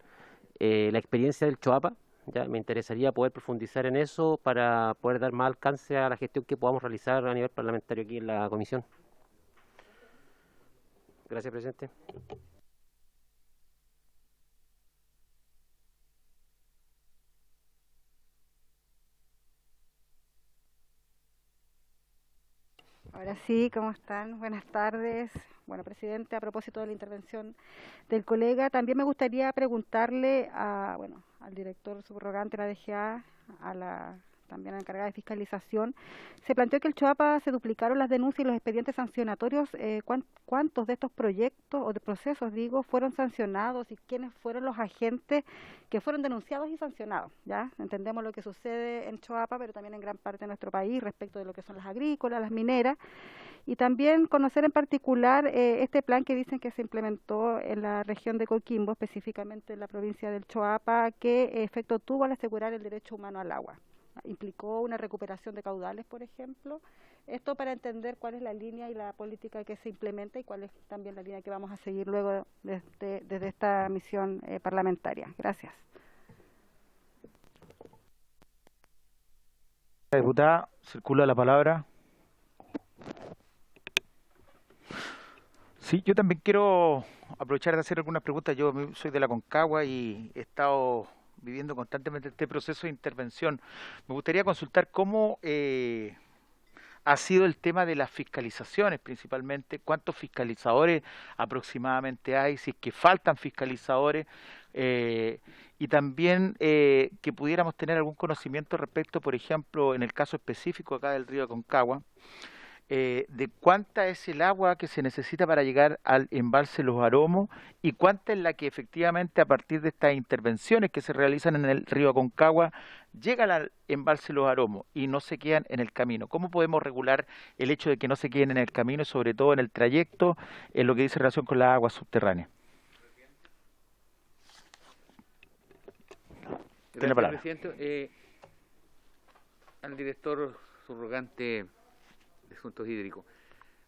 S5: la experiencia del Choapa? Ya me interesaría poder profundizar en eso para poder dar más alcance a la gestión que podamos realizar a nivel parlamentario aquí en la comisión. Gracias, presidente.
S9: Ahora sí, ¿cómo están? Buenas tardes. Bueno, presidente, a propósito de la intervención del colega, también me gustaría preguntarle al director subrogante de la DGA, también a la encargada de fiscalización. Se planteó que el Choapa se duplicaron las denuncias y los expedientes sancionatorios. ¿Cuántos de estos proyectos o de procesos, fueron sancionados y quiénes fueron los agentes que fueron denunciados y sancionados? ¿Ya? Entendemos lo que sucede en Choapa, pero también en gran parte de nuestro país respecto de lo que son las agrícolas, las mineras. Y también conocer en particular este plan que dicen que se implementó en la región de Coquimbo, específicamente en la provincia del Choapa, ¿qué efecto tuvo al asegurar el derecho humano al agua? ¿Implicó una recuperación de caudales, por ejemplo? Esto para entender cuál es la línea y la política que se implementa y cuál es también la línea que vamos a seguir luego desde esta misión parlamentaria. Gracias.
S1: Diputada, circula la palabra. Sí, yo también quiero aprovechar de hacer algunas preguntas. Yo soy de la Concagua y he estado viviendo constantemente este proceso de intervención. Me gustaría consultar cómo ha sido el tema de las fiscalizaciones, principalmente, cuántos fiscalizadores aproximadamente hay, si es que faltan fiscalizadores, y también que pudiéramos tener algún conocimiento respecto, por ejemplo, en el caso específico acá del río Aconcagua, de cuánta es el agua que se necesita para llegar al embalse Los Aromos y cuánta es la que efectivamente a partir de estas intervenciones que se realizan en el río Aconcagua llegan al embalse Los Aromos y no se quedan en el camino, ¿cómo podemos regular el hecho de que no se queden en el camino y sobre todo en el trayecto, en lo que dice relación con las aguas subterráneas? Tiene la palabra.
S4: Presidente. Al director subrogante de Asuntos Hídricos.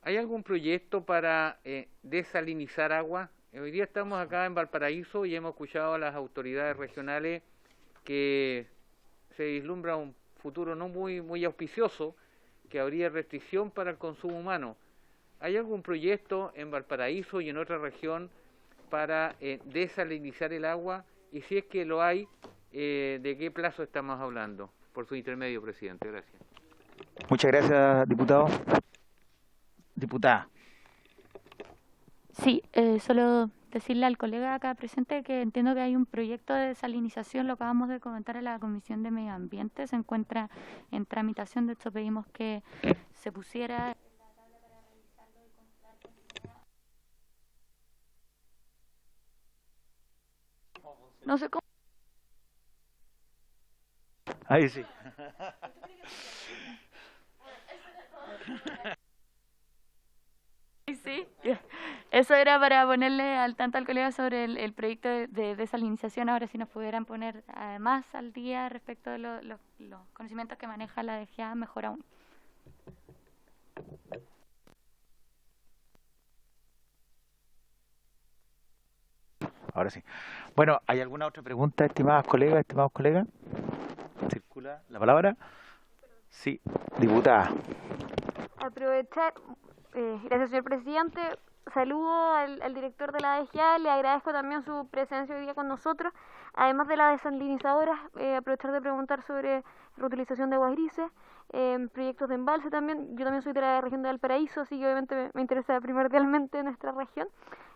S4: ¿Hay algún proyecto para desalinizar agua? Hoy día estamos acá en Valparaíso y hemos escuchado a las autoridades regionales que se vislumbra un futuro no muy auspicioso, que habría restricción para el consumo humano. ¿Hay algún proyecto en Valparaíso y en otra región para desalinizar el agua? Y si es que lo hay, ¿de qué plazo estamos hablando? Por su intermedio, presidente. Gracias.
S1: Muchas gracias, diputado. Diputada.
S6: Sí, solo decirle al colega acá presente que entiendo que hay un proyecto de desalinización, lo acabamos de comentar en la Comisión de Medio Ambiente, se encuentra en tramitación, de hecho pedimos que se pusiera... No sé cómo...
S1: Ahí sí.
S6: Sí, eso era para ponerle al tanto al colega sobre el proyecto de desalinización. Ahora si nos pudieran poner más al día respecto de los conocimientos que maneja la DGA, mejor aún.
S1: Ahora sí. Bueno, ¿hay alguna otra pregunta, estimados colegas? ¿Circula la palabra? Sí, diputada.
S10: Aprovechar, gracias señor presidente, saludo al director de la DGA, le agradezco también su presencia hoy día con nosotros, además de las desalinizadoras, aprovechar de preguntar sobre reutilización de aguas grises, proyectos de embalse también, yo también soy de la región de Valparaíso, así que obviamente me interesa primordialmente nuestra región,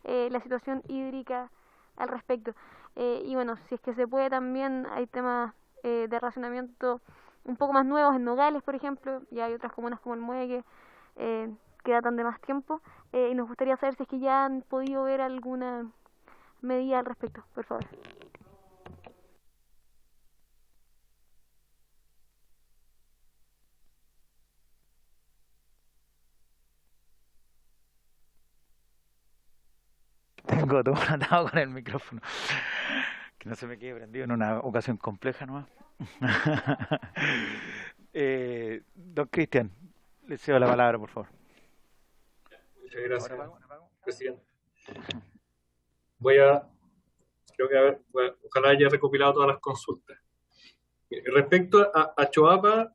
S10: la situación hídrica al respecto, y bueno, si es que se puede también hay temas de racionamiento un poco más nuevos en Nogales, por ejemplo, y hay otras comunas como el Muelle que datan de más tiempo, y nos gustaría saber si es que ya han podido ver alguna medida al respecto, por favor.
S1: Tengo todo atado con el micrófono. Que no se me quede prendido en una ocasión compleja nomás. Don Cristian, le cedo la palabra, por favor.
S7: Muchas gracias,
S1: ¿Ahora
S7: presidente. Ojalá haya recopilado todas las consultas. Respecto a Choapa,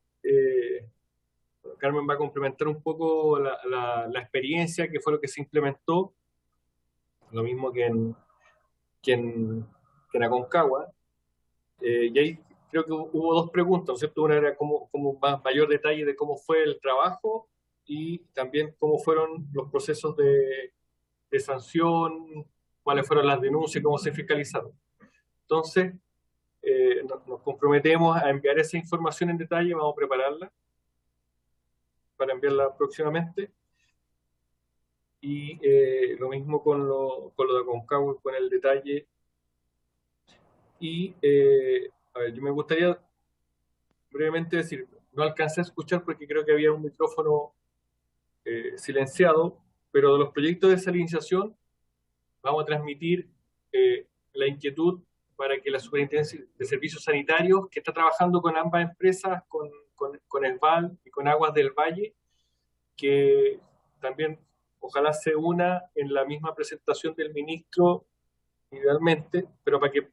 S7: Carmen va a complementar un poco la experiencia, que fue lo que se implementó, lo mismo que en Aconcagua. Y ahí creo que hubo dos preguntas, ¿no es cierto? Una era como mayor detalle de cómo fue el trabajo y también cómo fueron los procesos de sanción, cuáles fueron las denuncias, cómo se fiscalizaron. Entonces, nos comprometemos a enviar esa información en detalle, vamos a prepararla para enviarla próximamente. Y lo mismo con lo de Aconcagua, con el detalle. Y a ver, yo me gustaría brevemente decir, no alcancé a escuchar porque creo que había un micrófono silenciado, pero de los proyectos de desalinización vamos a transmitir la inquietud para que la Superintendencia de Servicios Sanitarios, que está trabajando con ambas empresas, con el VAL y con Aguas del Valle, que también ojalá se una en la misma presentación del ministro, idealmente, pero para que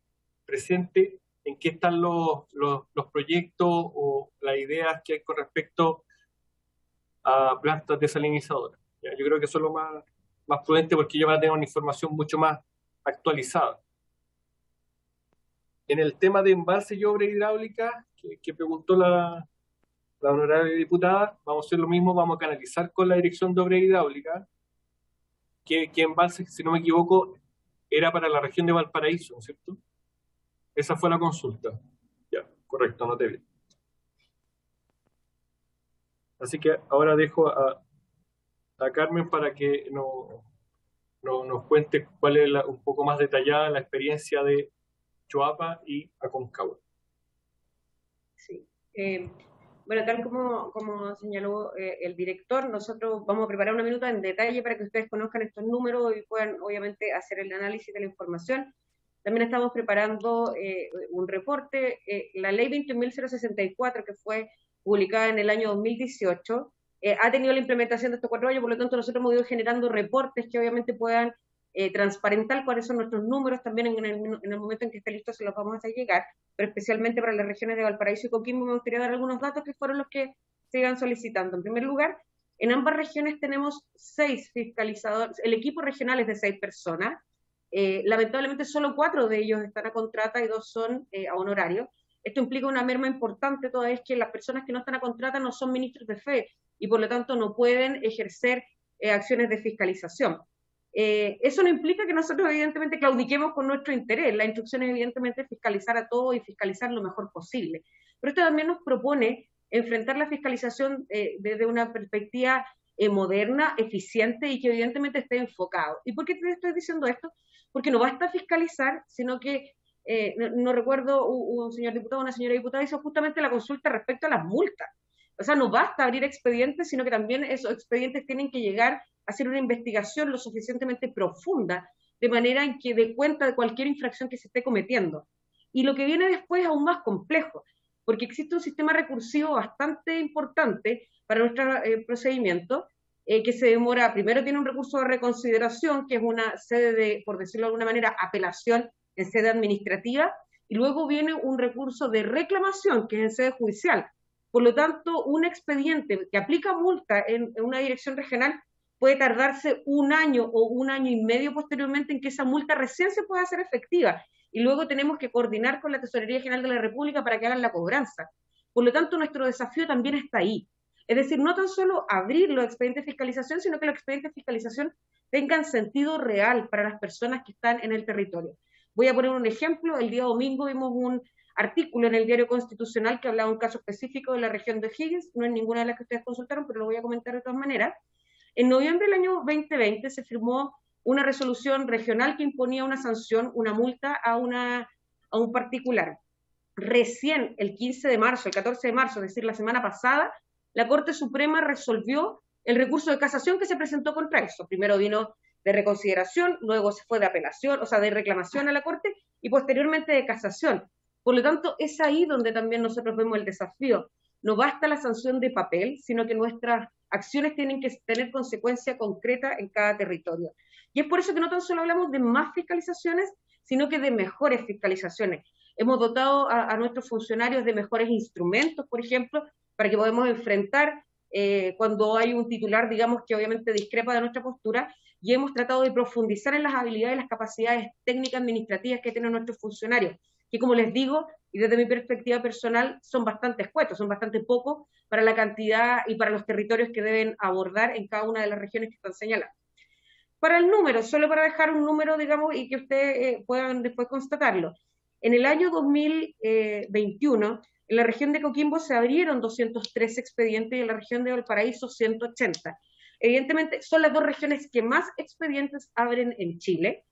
S7: presente en qué están los proyectos o las ideas que hay con respecto a plantas desalinizadoras. ¿Ya? Yo creo que eso es lo más prudente porque ellos van a tener una información mucho más actualizada. En el tema de embalse y obra hidráulica, que preguntó la honorable diputada, vamos a hacer lo mismo, vamos a canalizar con la Dirección de Obra Hidráulica, que embalse, si no me equivoco, era para la región de Valparaíso, ¿no es cierto? Esa fue la consulta. Ya, correcto, anoté bien. Así que ahora dejo a Carmen para que nos cuente cuál es un poco más detallada la experiencia de Choapa y Aconcagua.
S8: Sí. Bueno, tal como señaló el director, nosotros vamos a preparar una minuta en detalle para que ustedes conozcan estos números y puedan, obviamente, hacer el análisis de la información. También estamos preparando un reporte. La ley 21.064, que fue publicada en el año 2018, ha tenido la implementación de estos 4 años, por lo tanto nosotros hemos ido generando reportes que obviamente puedan transparentar cuáles son nuestros números. También en el momento en que esté listo se los vamos a hacer llegar, pero especialmente para las regiones de Valparaíso y Coquimbo me gustaría dar algunos datos que fueron los que se iban solicitando. En primer lugar, en ambas regiones tenemos 6 fiscalizadores, el equipo regional es de 6 personas, lamentablemente solo 4 de ellos están a contrata y 2 son a honorario. Esto implica una merma importante, toda vez que las personas que no están a contrata no son ministros de fe y por lo tanto no pueden ejercer acciones de fiscalización. Eso no implica que nosotros evidentemente claudiquemos con nuestro interés. La instrucción es evidentemente fiscalizar a todo y fiscalizar lo mejor posible. Pero esto también nos propone enfrentar la fiscalización desde una perspectiva moderna, eficiente y que evidentemente esté enfocado. ¿Y por qué te estoy diciendo esto? Porque no basta fiscalizar, sino que, no recuerdo, un señor diputado, una señora diputada hizo justamente la consulta respecto a las multas. O sea, no basta abrir expedientes, sino que también esos expedientes tienen que llegar a hacer una investigación lo suficientemente profunda, de manera en que dé cuenta de cualquier infracción que se esté cometiendo. Y lo que viene después es aún más complejo, porque existe un sistema recursivo bastante importante para nuestro procedimiento, que se demora, primero tiene un recurso de reconsideración, que es una sede de, por decirlo de alguna manera, apelación en sede administrativa, y luego viene un recurso de reclamación, que es en sede judicial. Por lo tanto, un expediente que aplica multa en una dirección regional puede tardarse 1 año o 1 año y medio posteriormente en que esa multa recién se pueda hacer efectiva. Y luego tenemos que coordinar con la Tesorería General de la República para que hagan la cobranza. Por lo tanto, nuestro desafío también está ahí. Es decir, no tan solo abrir los expedientes de fiscalización, sino que los expedientes de fiscalización tengan sentido real para las personas que están en el territorio. Voy a poner un ejemplo. El día domingo vimos un artículo en el Diario Constitucional que hablaba de un caso específico de la región de O'Higgins, no es ninguna de las que ustedes consultaron, pero lo voy a comentar de todas maneras. En noviembre del año 2020 se firmó una resolución regional que imponía una sanción, una multa a un particular. Recién el 15 de marzo, el 14 de marzo, es decir, la semana pasada, la Corte Suprema resolvió el recurso de casación que se presentó contra eso. Primero vino de reconsideración, luego se fue de apelación, o sea, de reclamación a la Corte, y posteriormente de casación. Por lo tanto, es ahí donde también nosotros vemos el desafío. No basta la sanción de papel, sino que nuestras acciones tienen que tener consecuencia concreta en cada territorio. Y es por eso que no tan solo hablamos de más fiscalizaciones, sino que de mejores fiscalizaciones. Hemos dotado a nuestros funcionarios de mejores instrumentos, por ejemplo, para que podamos enfrentar cuando hay un titular, digamos, que obviamente discrepa de nuestra postura, y hemos tratado de profundizar en las habilidades y las capacidades técnicas administrativas que tienen nuestros funcionarios, que, como les digo, y desde mi perspectiva personal, son bastante escuetos, son bastante pocos para la cantidad y para los territorios que deben abordar en cada una de las regiones que están señaladas. Para el número, solo para dejar un número, digamos, y que ustedes puedan después constatarlo. En el año 2021, en la región de Coquimbo se abrieron 203 expedientes y en la región de Valparaíso 180. Evidentemente, son las 2 regiones que más expedientes abren en Chile.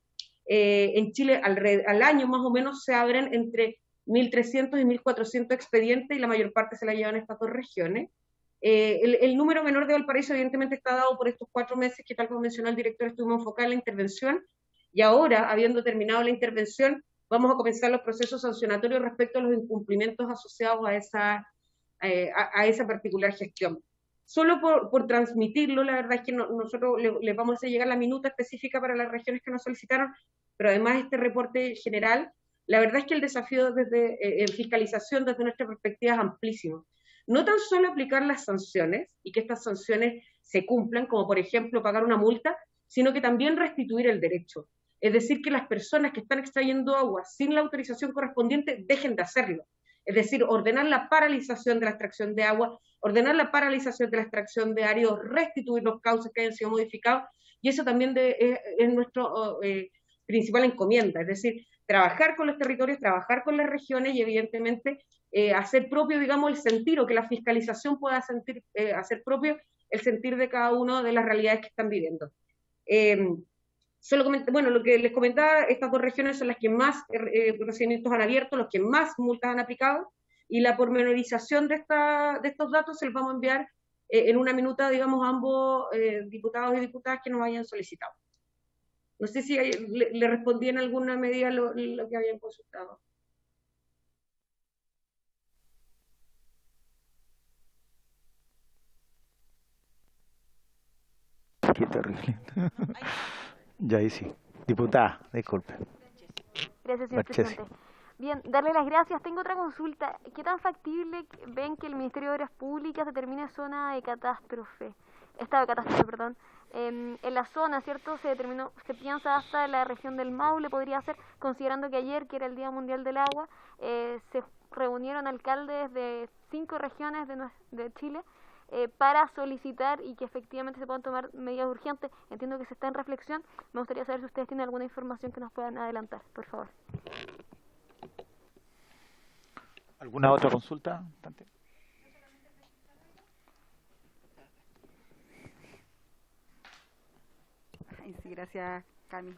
S8: En Chile, al año más o menos, se abren entre 1.300 y 1.400 expedientes y la mayor parte se la llevan estas 2 regiones. El número menor de Valparaíso evidentemente está dado por estos 4 meses que, tal como mencionó el director, estuvimos enfocados en la intervención, y ahora, habiendo terminado la intervención, vamos a comenzar los procesos sancionatorios respecto a los incumplimientos asociados a esa particular gestión. Solo por transmitirlo, la verdad es que nosotros les vamos a hacer llegar la minuta específica para las regiones que nos solicitaron, pero además este reporte general, la verdad es que el desafío en fiscalización desde nuestra perspectiva es amplísimo. No tan solo aplicar las sanciones y que estas sanciones se cumplan, como por ejemplo pagar una multa, sino que también restituir el derecho. Es decir, que las personas que están extrayendo agua sin la autorización correspondiente dejen de hacerlo. Es decir, ordenar la paralización de la extracción de agua, ordenar la paralización de la extracción de áridos, restituir los cauces que hayan sido modificados, y eso también es nuestra principal encomienda. Es decir, trabajar con los territorios, trabajar con las regiones y evidentemente hacer propio, digamos, el sentir, o que la fiscalización pueda hacer propio el sentir de cada una de las realidades que están viviendo. Bueno, lo que les comentaba, estas 2 regiones son las que más procedimientos han abierto, los que más multas han aplicado, y la pormenorización de estos datos se los vamos a enviar en una minuta, digamos, a ambos diputados y diputadas que nos hayan solicitado. No sé si le respondí en alguna medida lo que habían consultado.
S1: Qué terrible. Ya ahí sí. Diputada, disculpe.
S10: Gracias, señor presidente. Bien, darle las gracias. Tengo otra consulta. ¿Qué tan factible ven que el Ministerio de Obras Públicas determine zona de catástrofe? Estado de catástrofe, perdón. En la zona, ¿cierto? Se piensa hasta la región del Maule, podría ser, considerando que ayer, que era el Día Mundial del Agua, se reunieron alcaldes de 5 regiones de Chile para solicitar y que efectivamente se puedan tomar medidas urgentes. Entiendo que se está en reflexión. Me gustaría saber si ustedes tienen alguna información que nos puedan adelantar, por favor.
S1: ¿Alguna otra consulta?
S9: Sí, gracias, Cami.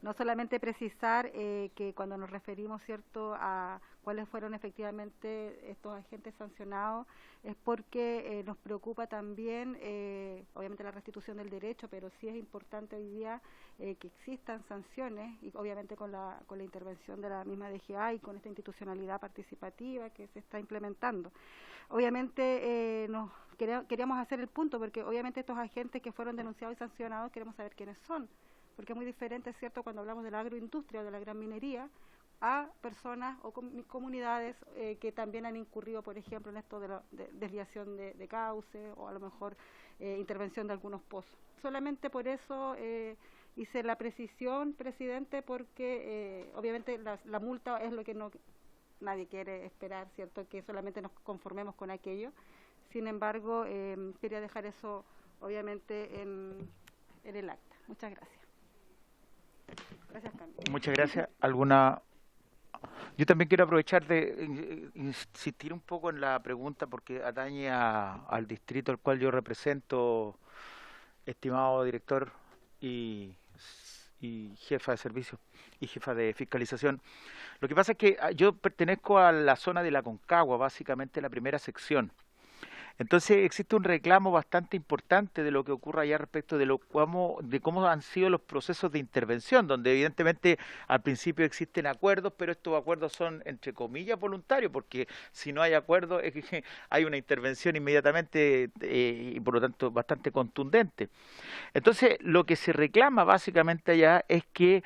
S9: No solamente precisar que cuando nos referimos, ¿cierto?, a cuáles fueron efectivamente estos agentes sancionados, es porque nos preocupa también, obviamente, la restitución del derecho, pero sí es importante hoy día que existan sanciones, y obviamente con la intervención de la misma DGA y con esta institucionalidad participativa que se está implementando. Obviamente queríamos hacer el punto, porque obviamente estos agentes que fueron denunciados y sancionados queremos saber quiénes son, porque es muy diferente, ¿cierto?, cuando hablamos de la agroindustria o de la gran minería, a personas o comunidades que también han incurrido, por ejemplo, en esto de desviación de cauce o a lo mejor intervención de algunos pozos. Solamente por eso hice la precisión, presidente, porque obviamente la multa es lo que nadie quiere esperar, ¿cierto?, que solamente nos conformemos con aquello. Sin embargo, quería dejar eso obviamente en el acta. Muchas gracias. Gracias, Carmen.
S1: Muchas gracias. Yo también quiero aprovechar de insistir un poco en la pregunta porque atañe al distrito al cual yo represento, estimado director y jefa de servicio y jefa de fiscalización. Lo que pasa es que yo pertenezco a la zona de la Concagua, básicamente la primera sección. Entonces existe un reclamo bastante importante de lo que ocurre allá respecto de cómo han sido los procesos de intervención, donde evidentemente al principio existen acuerdos, pero estos acuerdos son entre comillas voluntarios, porque si no hay acuerdo es que hay una intervención inmediatamente y por lo tanto bastante contundente. Entonces lo que se reclama básicamente allá es que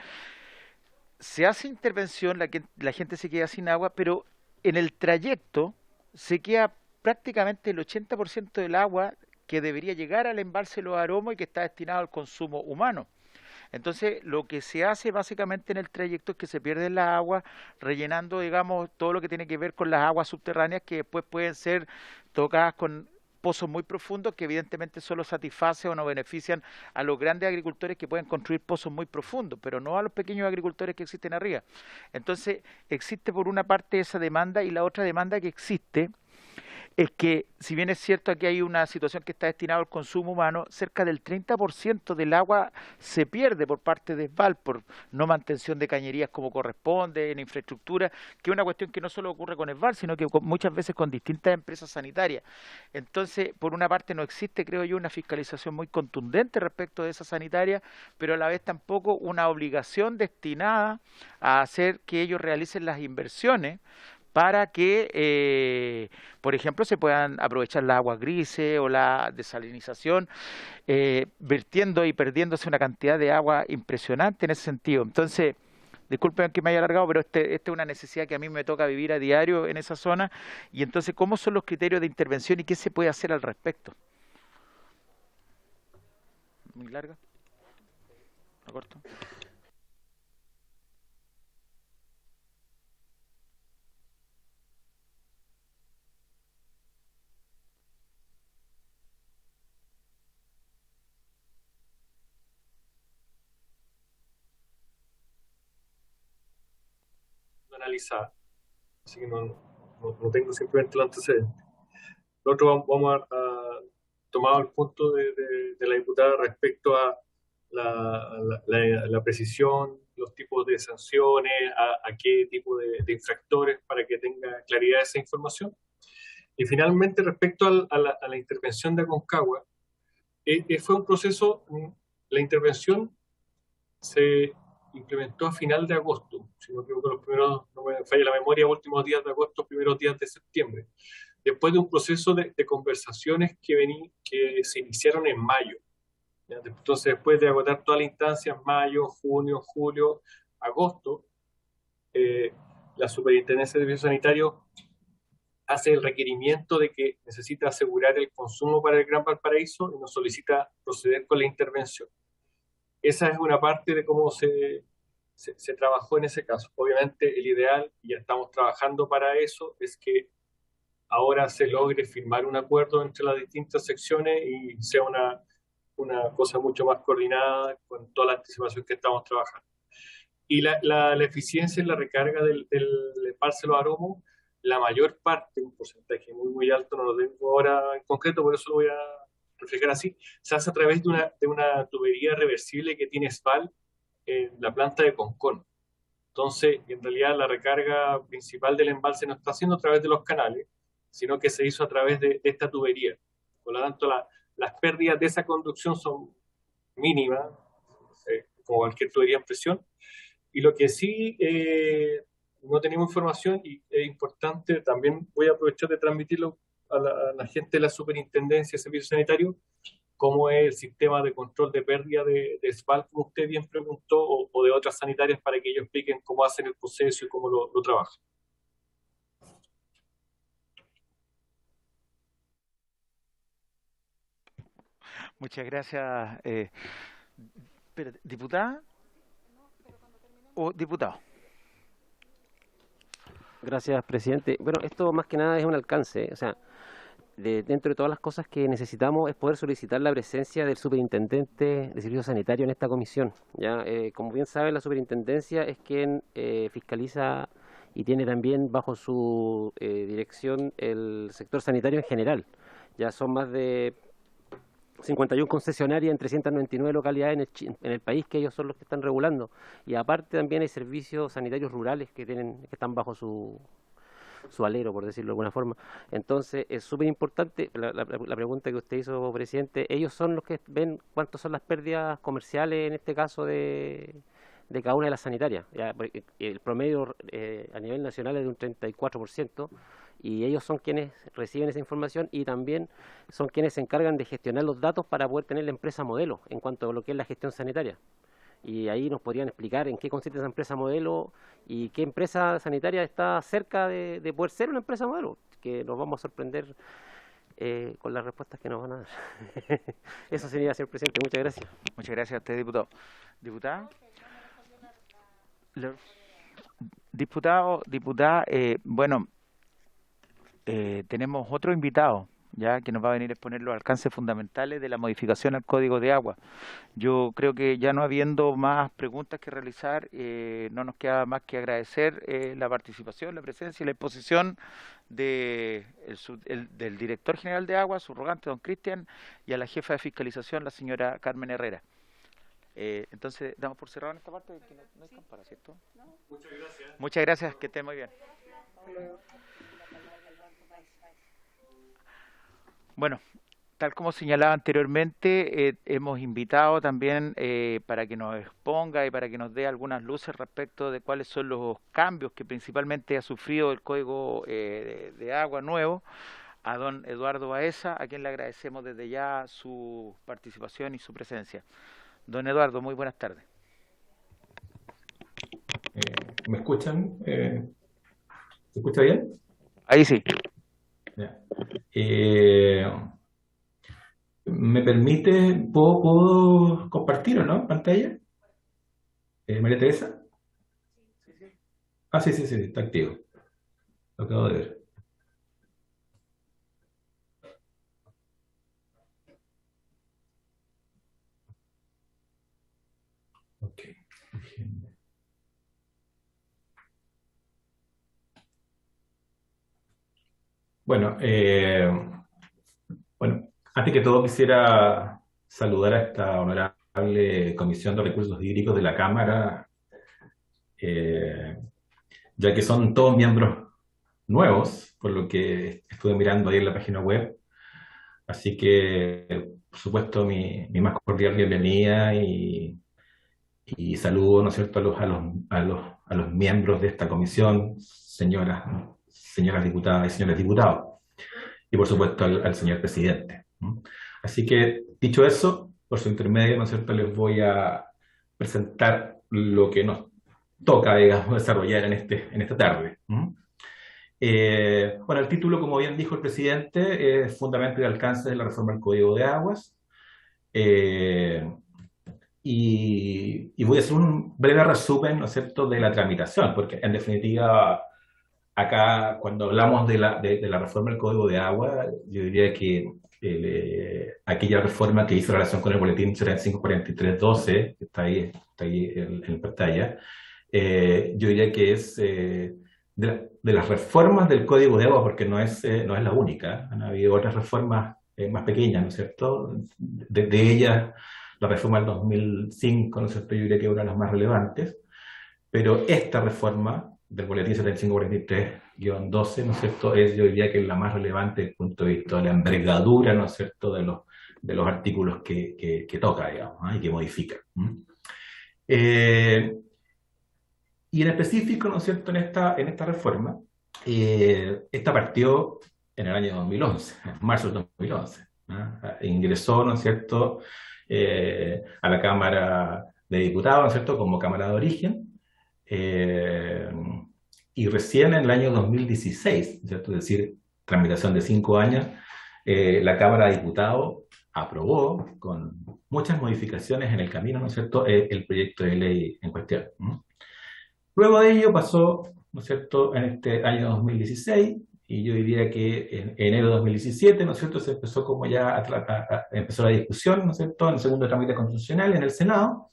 S1: se hace intervención, la gente se queda sin agua, pero en el trayecto se queda prácticamente el 80% del agua que debería llegar al embalse Los Aromos y que está destinado al consumo humano. Entonces, lo que se hace básicamente en el trayecto es que se pierde la agua rellenando, digamos, todo lo que tiene que ver con las aguas subterráneas que después pueden ser tocadas con pozos muy profundos que evidentemente solo satisfacen o no benefician a los grandes agricultores que pueden construir pozos muy profundos, pero no a los pequeños agricultores que existen arriba. Entonces, existe por una parte esa demanda y la otra demanda que existe es que, si bien es cierto que hay una situación que está destinada al consumo humano, cerca del 30% del agua se pierde por parte de ESVAL, por no mantención de cañerías como corresponde, en infraestructura, que es una cuestión que no solo ocurre con ESVAL, sino que muchas veces con distintas empresas sanitarias. Entonces, por una parte no existe, creo yo, una fiscalización muy contundente respecto de esa sanitaria, pero a la vez tampoco una obligación destinada a hacer que ellos realicen las inversiones para que, por ejemplo, se puedan aprovechar las aguas grises o la desalinización, vertiendo y perdiéndose una cantidad de agua impresionante en ese sentido. Entonces, disculpen que me haya alargado, pero esta es una necesidad que a mí me toca vivir a diario en esa zona. Y entonces, ¿cómo son los criterios de intervención y qué se puede hacer al respecto? ¿Muy larga? ¿La corto?
S7: Analizar, así que no tengo simplemente los antecedentes. Nosotros vamos a tomar el punto de la diputada respecto a la precisión los tipos de sanciones, a qué tipo de infractores, para que tenga claridad esa información. Y finalmente, respecto a la intervención de Aconcagua, fue un proceso, la intervención se implementó a final de agosto, si no me equivoco, los primeros, no me falla la memoria, últimos días de agosto, primeros días de septiembre, después de un proceso de conversaciones que se iniciaron en mayo. ¿Ya? Entonces, después de agotar toda la instancia, mayo, junio, julio, agosto, la Superintendencia de Servicios Sanitarios hace el requerimiento de que necesita asegurar el consumo para el Gran Valparaíso y nos solicita proceder con la intervención. Esa es una parte de cómo se trabajó en ese caso. Obviamente el ideal, y ya estamos trabajando para eso, es que ahora se logre firmar un acuerdo entre las distintas secciones y sea una cosa mucho más coordinada con toda la anticipación que estamos trabajando. Y la eficiencia en la recarga del embalse Los Aromos, la mayor parte, un porcentaje muy, muy alto, no lo tengo ahora en concreto, por eso lo voy a reflejar así, se hace a través de una tubería reversible que tiene SVAL en la planta de Concón. Entonces, en realidad, la recarga principal del embalse no está haciendo a través de los canales, sino que se hizo a través de esta tubería. Por lo tanto, las pérdidas de esa conducción son mínimas, como cualquier tubería en presión. Y lo que sí no tenemos información, y es importante, también voy a aprovechar de transmitirlo a la gente de la Superintendencia de Servicios Sanitarios, cómo es el sistema de control de pérdida de SVAL, como usted bien preguntó, o de otras sanitarias, para que ellos expliquen cómo hacen el proceso y cómo lo trabajan.
S1: Muchas gracias. ¿Diputada o diputado?
S5: Gracias, presidente. Bueno, esto más que nada es un alcance, o sea, dentro de todas las cosas que necesitamos es poder solicitar la presencia del superintendente de servicios sanitarios en esta comisión. Ya, como bien saben, la superintendencia es quien fiscaliza y tiene también bajo su dirección el sector sanitario en general. Ya son más de 51 concesionarias en 399 localidades en el país, que ellos son los que están regulando. Y aparte también hay servicios sanitarios rurales que están bajo su alero, por decirlo de alguna forma. Entonces es súper importante la pregunta que usted hizo, presidente. Ellos son los que ven cuántas son las pérdidas comerciales, en este caso de cada una de las sanitarias. Ya, el promedio a nivel nacional es de un 34%, y ellos son quienes reciben esa información y también son quienes se encargan de gestionar los datos para poder tener la empresa modelo en cuanto a lo que es la gestión sanitaria. Y ahí nos podrían explicar en qué consiste esa empresa modelo y qué empresa sanitaria está cerca de poder ser una empresa modelo, que nos vamos a sorprender con las respuestas que nos van a dar. Eso sería, señor presidente. Muchas gracias.
S1: Muchas gracias a usted, diputado. ¿Diputada? Diputada, bueno, tenemos otro invitado, ya que nos va a venir a exponer los alcances fundamentales de la modificación al Código de Agua. Yo creo que ya no habiendo más preguntas que realizar, no nos queda más que agradecer la participación, la presencia y la exposición del director general de Agua, subrogante don Cristian, y a la jefa de fiscalización, la señora Carmen Herrera. Entonces, damos por cerrado en esta parte, que no hay cámara, ¿cierto?
S7: Muchas gracias.
S1: Muchas gracias, que estén muy bien. Bueno, tal como señalaba anteriormente, hemos invitado también para que nos exponga y para que nos dé algunas luces respecto de cuáles son los cambios que principalmente ha sufrido el Código de Agua nuevo, a don Eduardo Baeza, a quien le agradecemos desde ya su participación y su presencia. Don Eduardo, muy buenas tardes.
S11: ¿Me escuchan? ¿Se escucha bien?
S1: Ahí sí.
S11: Ya. ¿Me permite, puedo compartir o no pantalla? ¿María Teresa? Ah, sí, está activo. Lo acabo de ver. Ok. Bueno, antes que todo quisiera saludar a esta honorable Comisión de Recursos Hídricos de la Cámara, ya que son todos miembros nuevos, por lo que estuve mirando ahí en la página web. Así que, por supuesto, mi más cordial bienvenida y saludo, ¿no es cierto?, a los miembros de esta comisión, señoras diputadas y señores diputados, y por supuesto al señor presidente. Así que, dicho eso, por su intermedio, ¿no es cierto?, les voy a presentar lo que nos toca, digamos, desarrollar en esta tarde. Bueno, el título, como bien dijo el presidente, es Fundamento y alcance de la reforma del Código de Aguas. Y voy a hacer un breve resumen, ¿no es cierto?, de la tramitación, porque en definitiva, acá cuando hablamos de la reforma del Código de Agua, yo diría que aquella reforma que hizo relación con el boletín 754312, que está ahí en pantalla, yo diría que es de las reformas del Código de Agua, porque no es la única, han habido otras reformas más pequeñas, ¿no es cierto? De ellas, la reforma del 2005, ¿no es cierto?, yo diría que es una de las más relevantes, pero esta reforma del boletín 7543-12, ¿no es cierto?, yo diría que es la más relevante desde el punto de vista de la envergadura, ¿no es cierto?, de los artículos que toca, digamos, y que modifica. Y en específico, ¿no es cierto?, en esta reforma, esta partió en el año 2011, en marzo del 2011. Ingresó, ¿no es cierto?, a la Cámara de Diputados, ¿no es cierto?, como Cámara de Origen, y recién en el año 2016, ¿cierto?, es decir, tramitación de 5 años, la Cámara de Diputados aprobó con muchas modificaciones en el camino, ¿no es cierto?, el proyecto de ley en cuestión. Luego de ello pasó, ¿no es cierto?, en este año 2016, y yo diría que en enero de 2017, ¿no es cierto?, se empezó como ya empezó la discusión, ¿no es cierto?, en el segundo trámite constitucional en el Senado,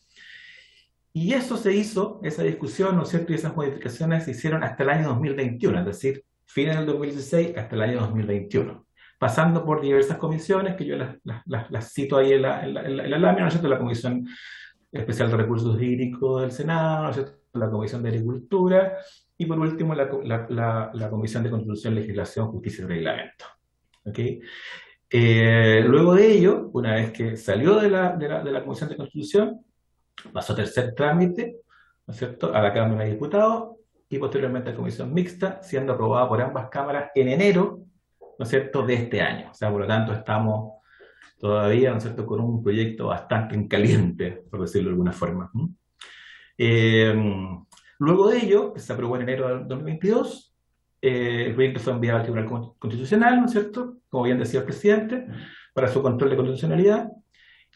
S11: y eso se hizo, esa discusión, ¿no es cierto?, y esas modificaciones se hicieron hasta el año 2021, es decir, fines del 2016 hasta el año 2021, pasando por diversas comisiones, que yo las cito ahí en la lámina, ¿no es cierto?, la Comisión Especial de Recursos Hídricos del Senado, ¿no es cierto?, la Comisión de Agricultura, y por último la Comisión de Constitución, Legislación, Justicia y Reglamento. ¿Okay? Luego de ello, una vez que salió de la Comisión de Constitución, pasó a tercer trámite, ¿no es cierto?, a la Cámara de Diputados, y posteriormente a Comisión Mixta, siendo aprobada por ambas cámaras en enero, ¿no es cierto?, de este año. O sea, por lo tanto, estamos todavía, ¿no es cierto?, con un proyecto bastante en caliente, por decirlo de alguna forma. Luego de ello, se aprobó en enero del 2022, el proyecto fue enviado al Tribunal Constitucional, ¿no es cierto?, como bien decía el presidente, para su control de constitucionalidad,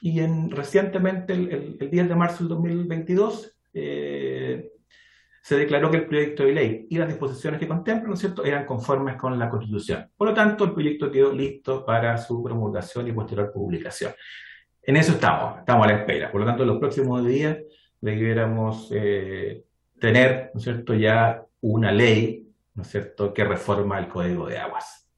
S11: y recientemente, el 10 de marzo del 2022, se declaró que el proyecto de ley y las disposiciones que contempla, ¿no es cierto?, eran conformes con la Constitución. Por lo tanto, el proyecto quedó listo para su promulgación y posterior publicación. En eso estamos a la espera. Por lo tanto, en los próximos días debiéramos tener, ¿no es cierto?, ya una ley, ¿no es cierto?, que reforma el Código de Aguas.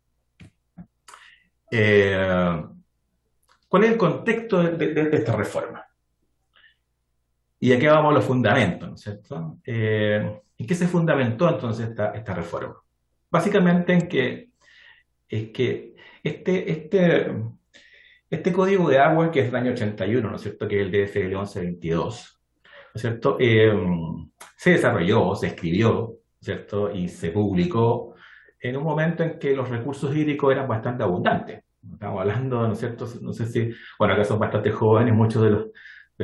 S11: ¿Cuál es el contexto de esta reforma? Y aquí vamos a los fundamentos, ¿no es cierto? ¿En qué se fundamentó entonces esta reforma? Básicamente en que este Código de Agua, que es del año 81, ¿no es cierto?, que es el DFL 1122, ¿no es cierto?, se desarrolló, se escribió, ¿no es cierto?, y se publicó en un momento en que los recursos hídricos eran bastante abundantes. Estamos hablando, ¿no es cierto?, no sé si, bueno, acá son bastante jóvenes muchos de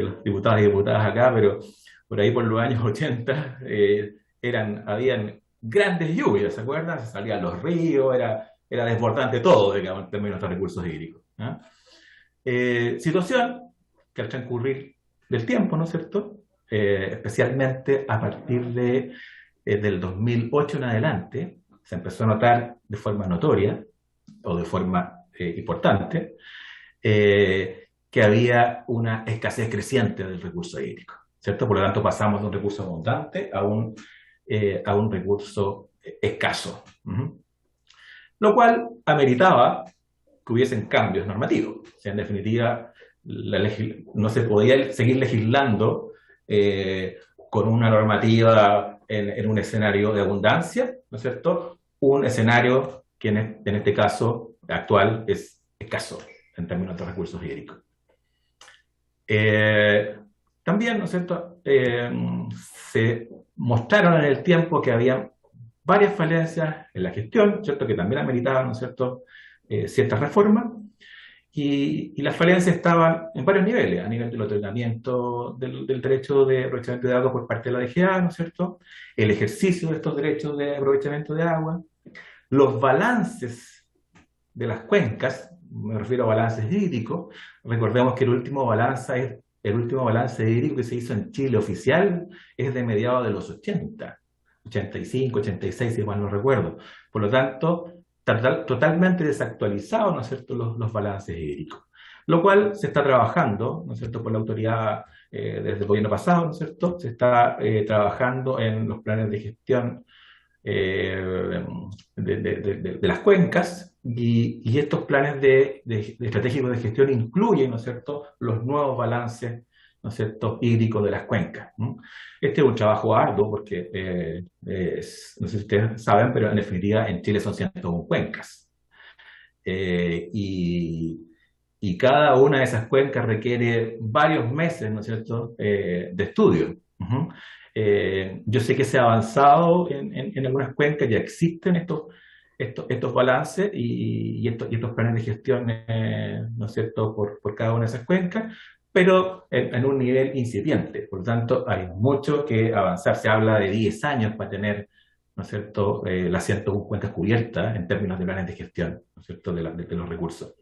S11: los diputados y diputadas acá, pero por ahí por los años 80 habían grandes lluvias, ¿se acuerdan? Se salían los ríos, era desbordante todo, digamos, en términos de recursos hídricos. Situación que al transcurrir del tiempo, ¿no es cierto?, especialmente a partir del 2008 en adelante, se empezó a notar de forma notoria, o de forma importante, que había una escasez creciente del recurso hídrico, ¿cierto? Por lo tanto, pasamos de un recurso abundante a un recurso escaso. Lo cual ameritaba que hubiesen cambios normativos. O sea, en definitiva, no se podía seguir legislando con una normativa en un escenario de abundancia, ¿no es cierto? Un escenario que en este caso actual es escaso en términos de recursos hídricos. También, ¿no es cierto?, se mostraron en el tiempo que había varias falencias en la gestión, ¿cierto?, que también ameritaban, ¿no es cierto?, ciertas reformas, y las falencias estaban en varios niveles, a nivel del otorgamiento del derecho de aprovechamiento de agua por parte de la DGA, ¿no es cierto?, el ejercicio de estos derechos de aprovechamiento de agua, los balances de las cuencas, me refiero a balances hídricos. Recordemos que el último balance hídrico que se hizo en Chile oficial es de mediados de los 80, 85, 86, si mal no recuerdo. Por lo tanto, totalmente desactualizados, ¿no es cierto?, los balances hídricos. Lo cual se está trabajando, ¿no es cierto?, por la autoridad desde el gobierno pasado, ¿no es cierto?, se está trabajando en los planes de gestión de las cuencas, y estos planes estratégicos de gestión incluyen, ¿no es cierto?, los nuevos balances, ¿no es cierto?, hídricos de las cuencas. Este es un trabajo arduo porque, no sé si ustedes saben, pero en definitiva en Chile son 101 cuencas. Y cada una de esas cuencas requiere varios meses, ¿no es cierto?, de estudio. Yo sé que se ha avanzado en algunas cuencas, ya existen estos balances y estos planes de gestión, ¿no es cierto?, por cada una de esas cuencas, pero en un nivel incipiente. Por lo tanto, hay mucho que avanzar. Se habla de 10 años para tener, ¿no es cierto?, las 101 cuencas cubiertas en términos de planes de gestión, ¿no es cierto?, de los recursos.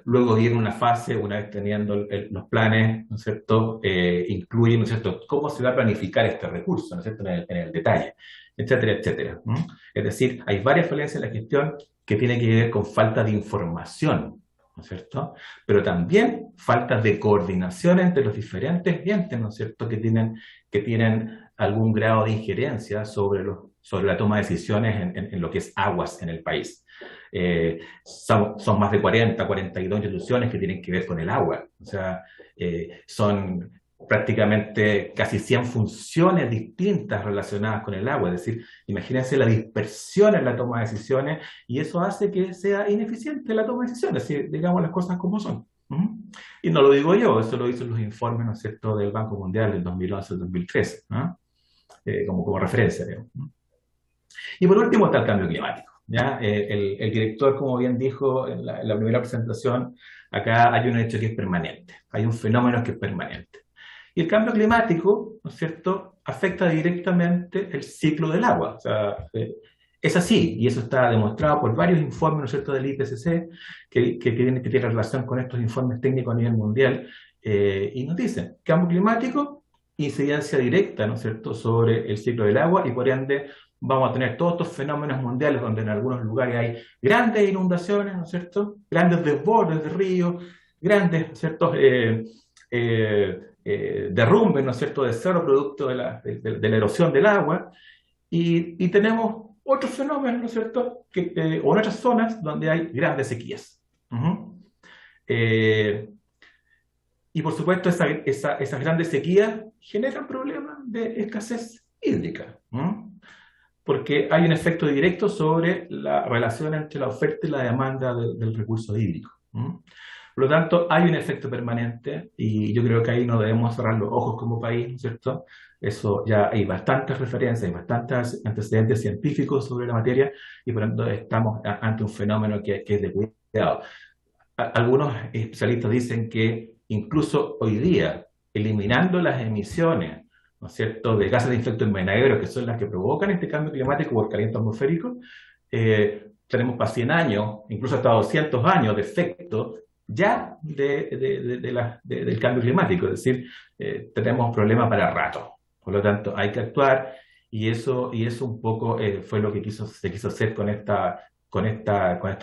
S11: Luego viene una fase, una vez teniendo los planes, ¿no es cierto?, incluyen, ¿no es cierto?, cómo se va a planificar este recurso, ¿no es cierto?, en el detalle, etcétera, etcétera. Es decir, hay varias falencias en la gestión que tienen que ver con falta de información, ¿no es cierto?, pero también falta de coordinación entre los diferentes entes, ¿no es cierto?, que tienen algún grado de injerencia sobre la toma de decisiones en lo que es aguas en el país. Son más de 42 instituciones que tienen que ver con el agua. O sea, son prácticamente casi 100 funciones distintas relacionadas con el agua. Es decir, imagínense la dispersión en la toma de decisiones, y eso hace que sea ineficiente la toma de decisiones, si digamos las cosas como son. Y no lo digo yo, eso lo dicen los informes, ¿no es cierto?, del Banco Mundial del 2011-2013, ¿no?, como referencia, digamos. Y por último está el cambio climático. ¿Ya? El director, como bien dijo en la primera presentación, acá hay un hecho que es permanente, hay un fenómeno que es permanente. Y el cambio climático, ¿no es cierto?, afecta directamente el ciclo del agua. O sea, es así, y eso está demostrado por varios informes, ¿no es cierto?, del IPCC, que tienen relación con estos informes técnicos a nivel mundial, y nos dicen, cambio climático, incidencia directa, ¿no es cierto?, sobre el ciclo del agua, y por ende vamos a tener todos estos fenómenos mundiales donde en algunos lugares hay grandes inundaciones, ¿no es cierto?, grandes desbordes de ríos, grandes, ¿no es cierto?, derrumbes, ¿no es cierto?, de cerro producto de la erosión del agua, y tenemos otros fenómenos, ¿no es cierto?, o en otras zonas donde hay grandes sequías. Y por supuesto esas grandes sequías generan problemas de escasez hídrica, porque hay un efecto directo sobre la relación entre la oferta y la demanda del recurso hídrico. Por lo tanto, hay un efecto permanente, y yo creo que ahí no debemos cerrar los ojos como país, ¿no es cierto? Eso ya hay bastantes referencias, hay bastantes antecedentes científicos sobre la materia, y por lo tanto estamos ante un fenómeno que es de cuidado. Algunos especialistas dicen que incluso hoy día, eliminando las emisiones, ¿no es cierto?, de gases de efecto invernadero, que son las que provocan este cambio climático por calentamiento atmosférico, tenemos para 100 años, incluso hasta 200 años de efecto ya del cambio climático. Es decir, tenemos problemas para rato. Por lo tanto, hay que actuar, y eso un poco fue lo que se quiso hacer con esta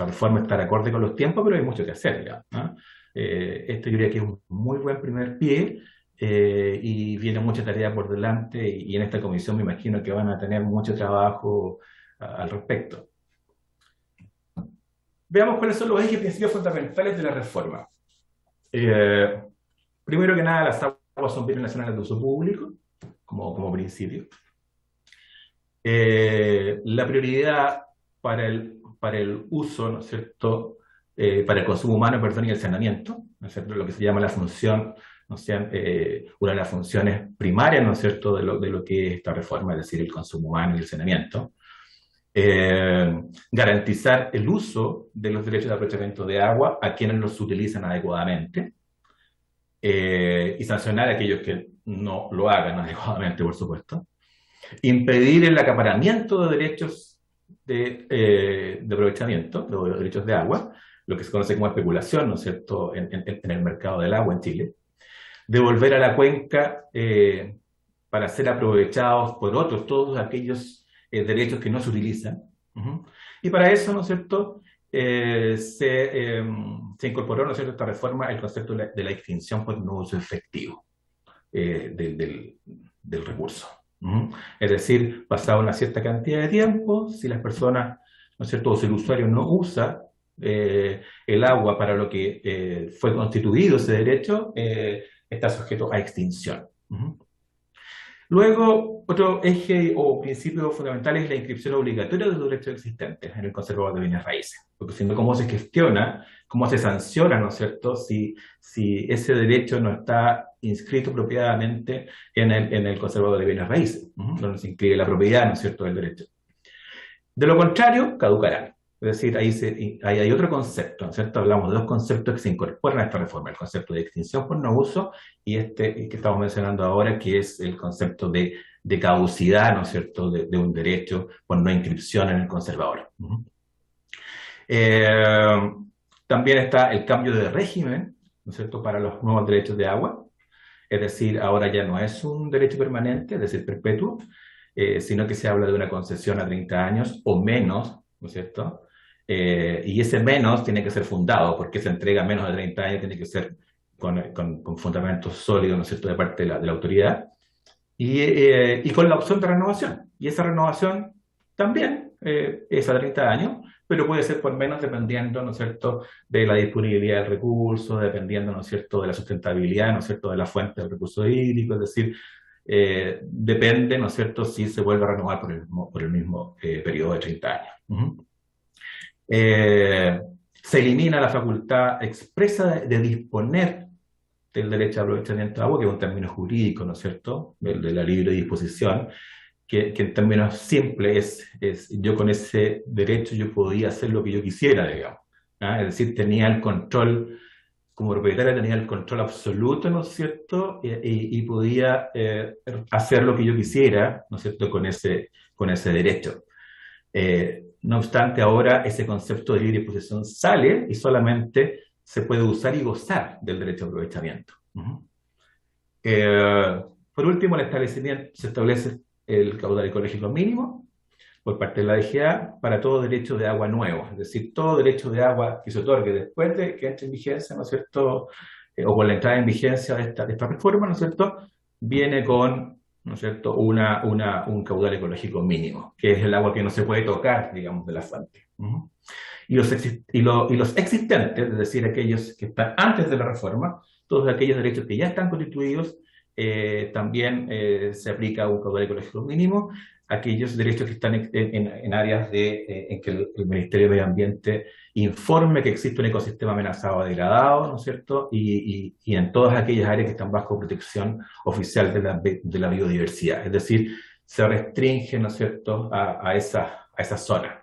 S11: reforma, estar acorde con los tiempos, pero hay mucho que hacer ya, ¿no? Esto yo diría que es un muy buen primer pie, y viene mucha tarea por delante, y en esta comisión me imagino que van a tener mucho trabajo al respecto. Veamos cuáles son los ejes y principios fundamentales de la reforma. Primero que nada, las aguas agua son bienes nacionales de uso público, como principio. La prioridad para el uso, ¿no es cierto?, para el consumo humano, perdón, y el saneamiento, ¿no es cierto?, lo que se llama la función, ¿no es cierto?, una de las funciones primarias, ¿no es cierto?, de lo que es esta reforma, es decir, el consumo humano y el saneamiento. Garantizar el uso de los derechos de aprovechamiento de agua a quienes los utilizan adecuadamente, y sancionar a aquellos que no lo hagan adecuadamente, por supuesto. Impedir el acaparamiento de derechos de aprovechamiento, de los derechos de agua, lo que se conoce como especulación, ¿no es cierto?, en el mercado del agua en Chile. Devolver a la cuenca para ser aprovechados por otros todos aquellos derechos que no se utilizan. Y para eso, ¿no es cierto?, se incorporó, ¿no es cierto?, esta reforma, el concepto de la extinción por no uso efectivo del recurso. Es decir, pasada una cierta cantidad de tiempo, si las personas, ¿no es cierto?, o si el usuario no usa el agua para lo que fue constituido ese derecho, está sujeto a extinción. Luego, otro eje o principio fundamental es la inscripción obligatoria de los derechos existentes en el conservador de bienes raíces, porque si no, cómo se gestiona, cómo se sanciona, ¿no es cierto?, si ese derecho no está inscrito apropiadamente en el conservador de bienes raíces, donde se inscribe la propiedad, ¿no es cierto?, del derecho. De lo contrario, caducarán. Es decir, ahí hay otro concepto, ¿no es cierto? Hablamos de dos conceptos que se incorporan a esta reforma, el concepto de extinción por no uso y este que estamos mencionando ahora, que es el concepto de caducidad, ¿no es cierto?, de un derecho por no inscripción en el conservador. También está el cambio de régimen, ¿no es cierto?, para los nuevos derechos de agua, es decir, ahora ya no es un derecho permanente, es decir, perpetuo, sino que se habla de una concesión a 30 años o menos, ¿no es cierto?, y ese menos tiene que ser fundado, porque se entrega menos de 30 años, tiene que ser con fundamentos sólidos, ¿no es cierto?, de parte de la autoridad, y con la opción de renovación. Y esa renovación también es a 30 años, pero puede ser por menos dependiendo, ¿no es cierto?, de la disponibilidad del recurso, dependiendo, ¿no es cierto?, de la sustentabilidad, ¿no es cierto?, de la fuente del recurso hídrico, es decir, depende, ¿no es cierto?, si se vuelve a renovar por el mismo periodo de 30 años. Se elimina la facultad expresa de disponer del derecho a aprovechamiento de agua, que es un término jurídico, ¿no es cierto?, de la libre disposición, que en términos simples es yo con ese derecho yo podía hacer lo que yo quisiera, digamos, ¿ah? Es decir, tenía el control, como propietario tenía el control absoluto, ¿no es cierto?, y podía hacer lo que yo quisiera, ¿no es cierto?, con ese derecho. No obstante, ahora ese concepto de libre disposición sale y solamente se puede usar y gozar del derecho a aprovechamiento. Por último, se establece el caudal ecológico mínimo por parte de la DGA para todo derecho de agua nuevo, es decir, todo derecho de agua que se otorgue después de que entre en vigencia, ¿no es cierto?, o con la entrada en vigencia de esta reforma, ¿no es cierto?, viene con, ¿no es cierto?, un caudal ecológico mínimo, que es el agua que no se puede tocar, digamos, de la fuente. Y los existentes, es decir, aquellos que están antes de la reforma, todos aquellos derechos que ya están constituidos, también se aplica un caudal ecológico mínimo. Aquellos derechos que están en áreas en que el Ministerio de Medio Ambiente informe que existe un ecosistema amenazado o degradado, ¿no es cierto?, y en todas aquellas áreas que están bajo protección oficial de la biodiversidad. Es decir, se restringe, ¿no es cierto?, a esa zona.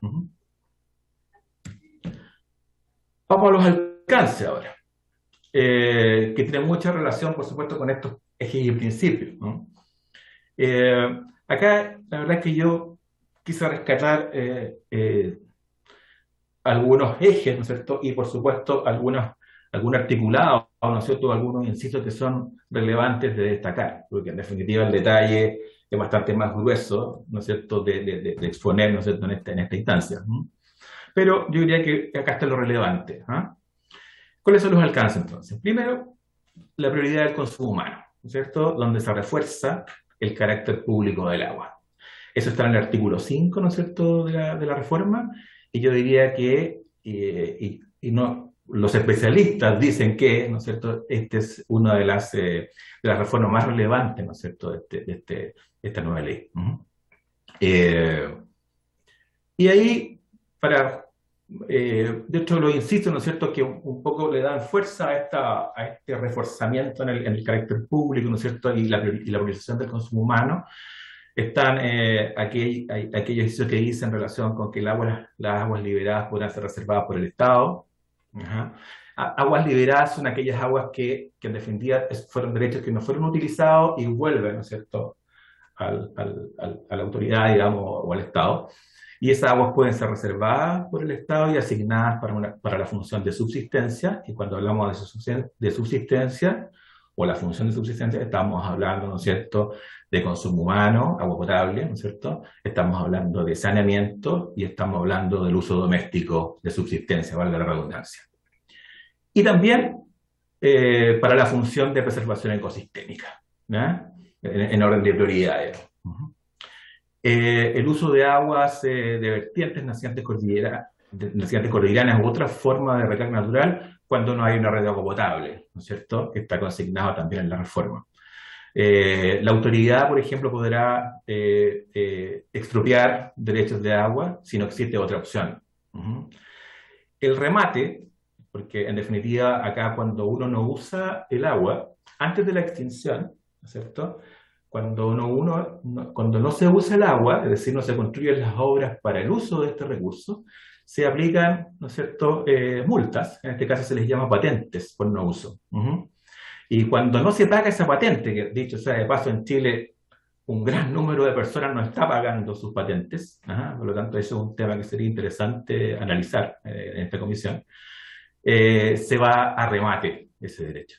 S11: Vamos a los alcances ahora, que tienen mucha relación, por supuesto, con estos ejes y principios, ¿no? Acá, la verdad es que yo quise rescatar algunos ejes, ¿no es cierto?, y por supuesto algunos articulados, ¿no es cierto?, algunos incisos que son relevantes de destacar, porque en definitiva el detalle es bastante más grueso, ¿no es cierto?, de exponer, ¿no es cierto?, en esta instancia. Pero yo diría que acá está lo relevante. ¿Cuáles son los alcances entonces? Primero, la prioridad del consumo humano, ¿no es cierto?, donde se refuerza el carácter público del agua. Eso está en el artículo 5, ¿no es cierto?, de la reforma, y yo diría que, y no los especialistas dicen que, ¿no es cierto?, esta es una de las reformas más relevantes, ¿no es cierto?, de esta nueva ley. Y ahí, de hecho lo insisto, ¿no es cierto?, que un poco le dan fuerza a este reforzamiento en el carácter público, ¿no es cierto?, y la priorización del consumo humano. Están aquellos ejercicios que dicen en relación con que las aguas liberadas podrán ser reservadas por el Estado. Aguas liberadas son aquellas aguas que en definitiva fueron derechos que no fueron utilizados y vuelven, ¿no es cierto?, a la autoridad, digamos, o al Estado. Y esas aguas pueden ser reservadas por el Estado y asignadas para la función de subsistencia. Y cuando hablamos de subsistencia, o la función de subsistencia, estamos hablando, ¿no es cierto?, de consumo humano, agua potable, ¿no es cierto?, estamos hablando de saneamiento y estamos hablando del uso doméstico de subsistencia, valga la redundancia. Y también para la función de preservación ecosistémica, ¿no?, en orden de prioridades. El uso de aguas de vertientes, nacientes cordilleranas u otra forma de recarga natural cuando no hay una red de agua potable, ¿no es cierto?, que está consignado también en la reforma. La autoridad, por ejemplo, podrá expropiar derechos de agua si no existe otra opción. El remate, porque en definitiva acá cuando uno no usa el agua, antes de la extinción, ¿no es cierto?, cuando no se usa el agua, es decir, no se construyen las obras para el uso de este recurso, se aplican, ¿no es cierto?, multas, en este caso se les llama patentes por no uso. Y cuando no se paga esa patente, que dicho sea de paso en Chile, un gran número de personas no está pagando sus patentes, por lo tanto eso es un tema que sería interesante analizar en esta comisión, se va a remate ese derecho.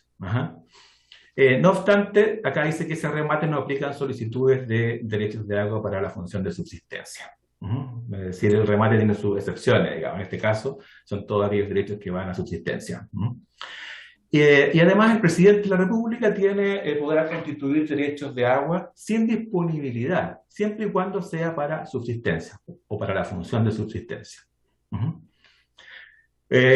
S11: No obstante, acá dice que ese remate no aplican solicitudes de derechos de agua para la función de subsistencia. Es decir, el remate tiene sus excepciones, digamos. En este caso, son todos aquellos derechos que van a subsistencia. Y además, el presidente de la República podrá constituir derechos de agua sin disponibilidad, siempre y cuando sea para subsistencia o para la función de subsistencia.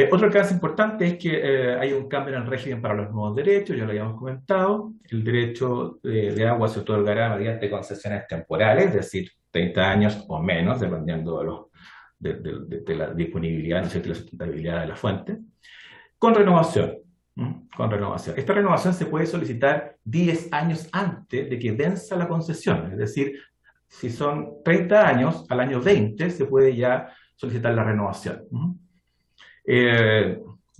S11: Otro alcance importante es que hay un cambio en el régimen para los nuevos derechos, ya lo habíamos comentado. El derecho de agua se otorgará mediante concesiones temporales, es decir, 30 años o menos, dependiendo de la disponibilidad, ¿no es cierto?, y la sustentabilidad de la fuente, con renovación. Esta renovación se puede solicitar 10 años antes de que venza la concesión, es decir, si son 30 años, al año 20 se puede ya solicitar la renovación.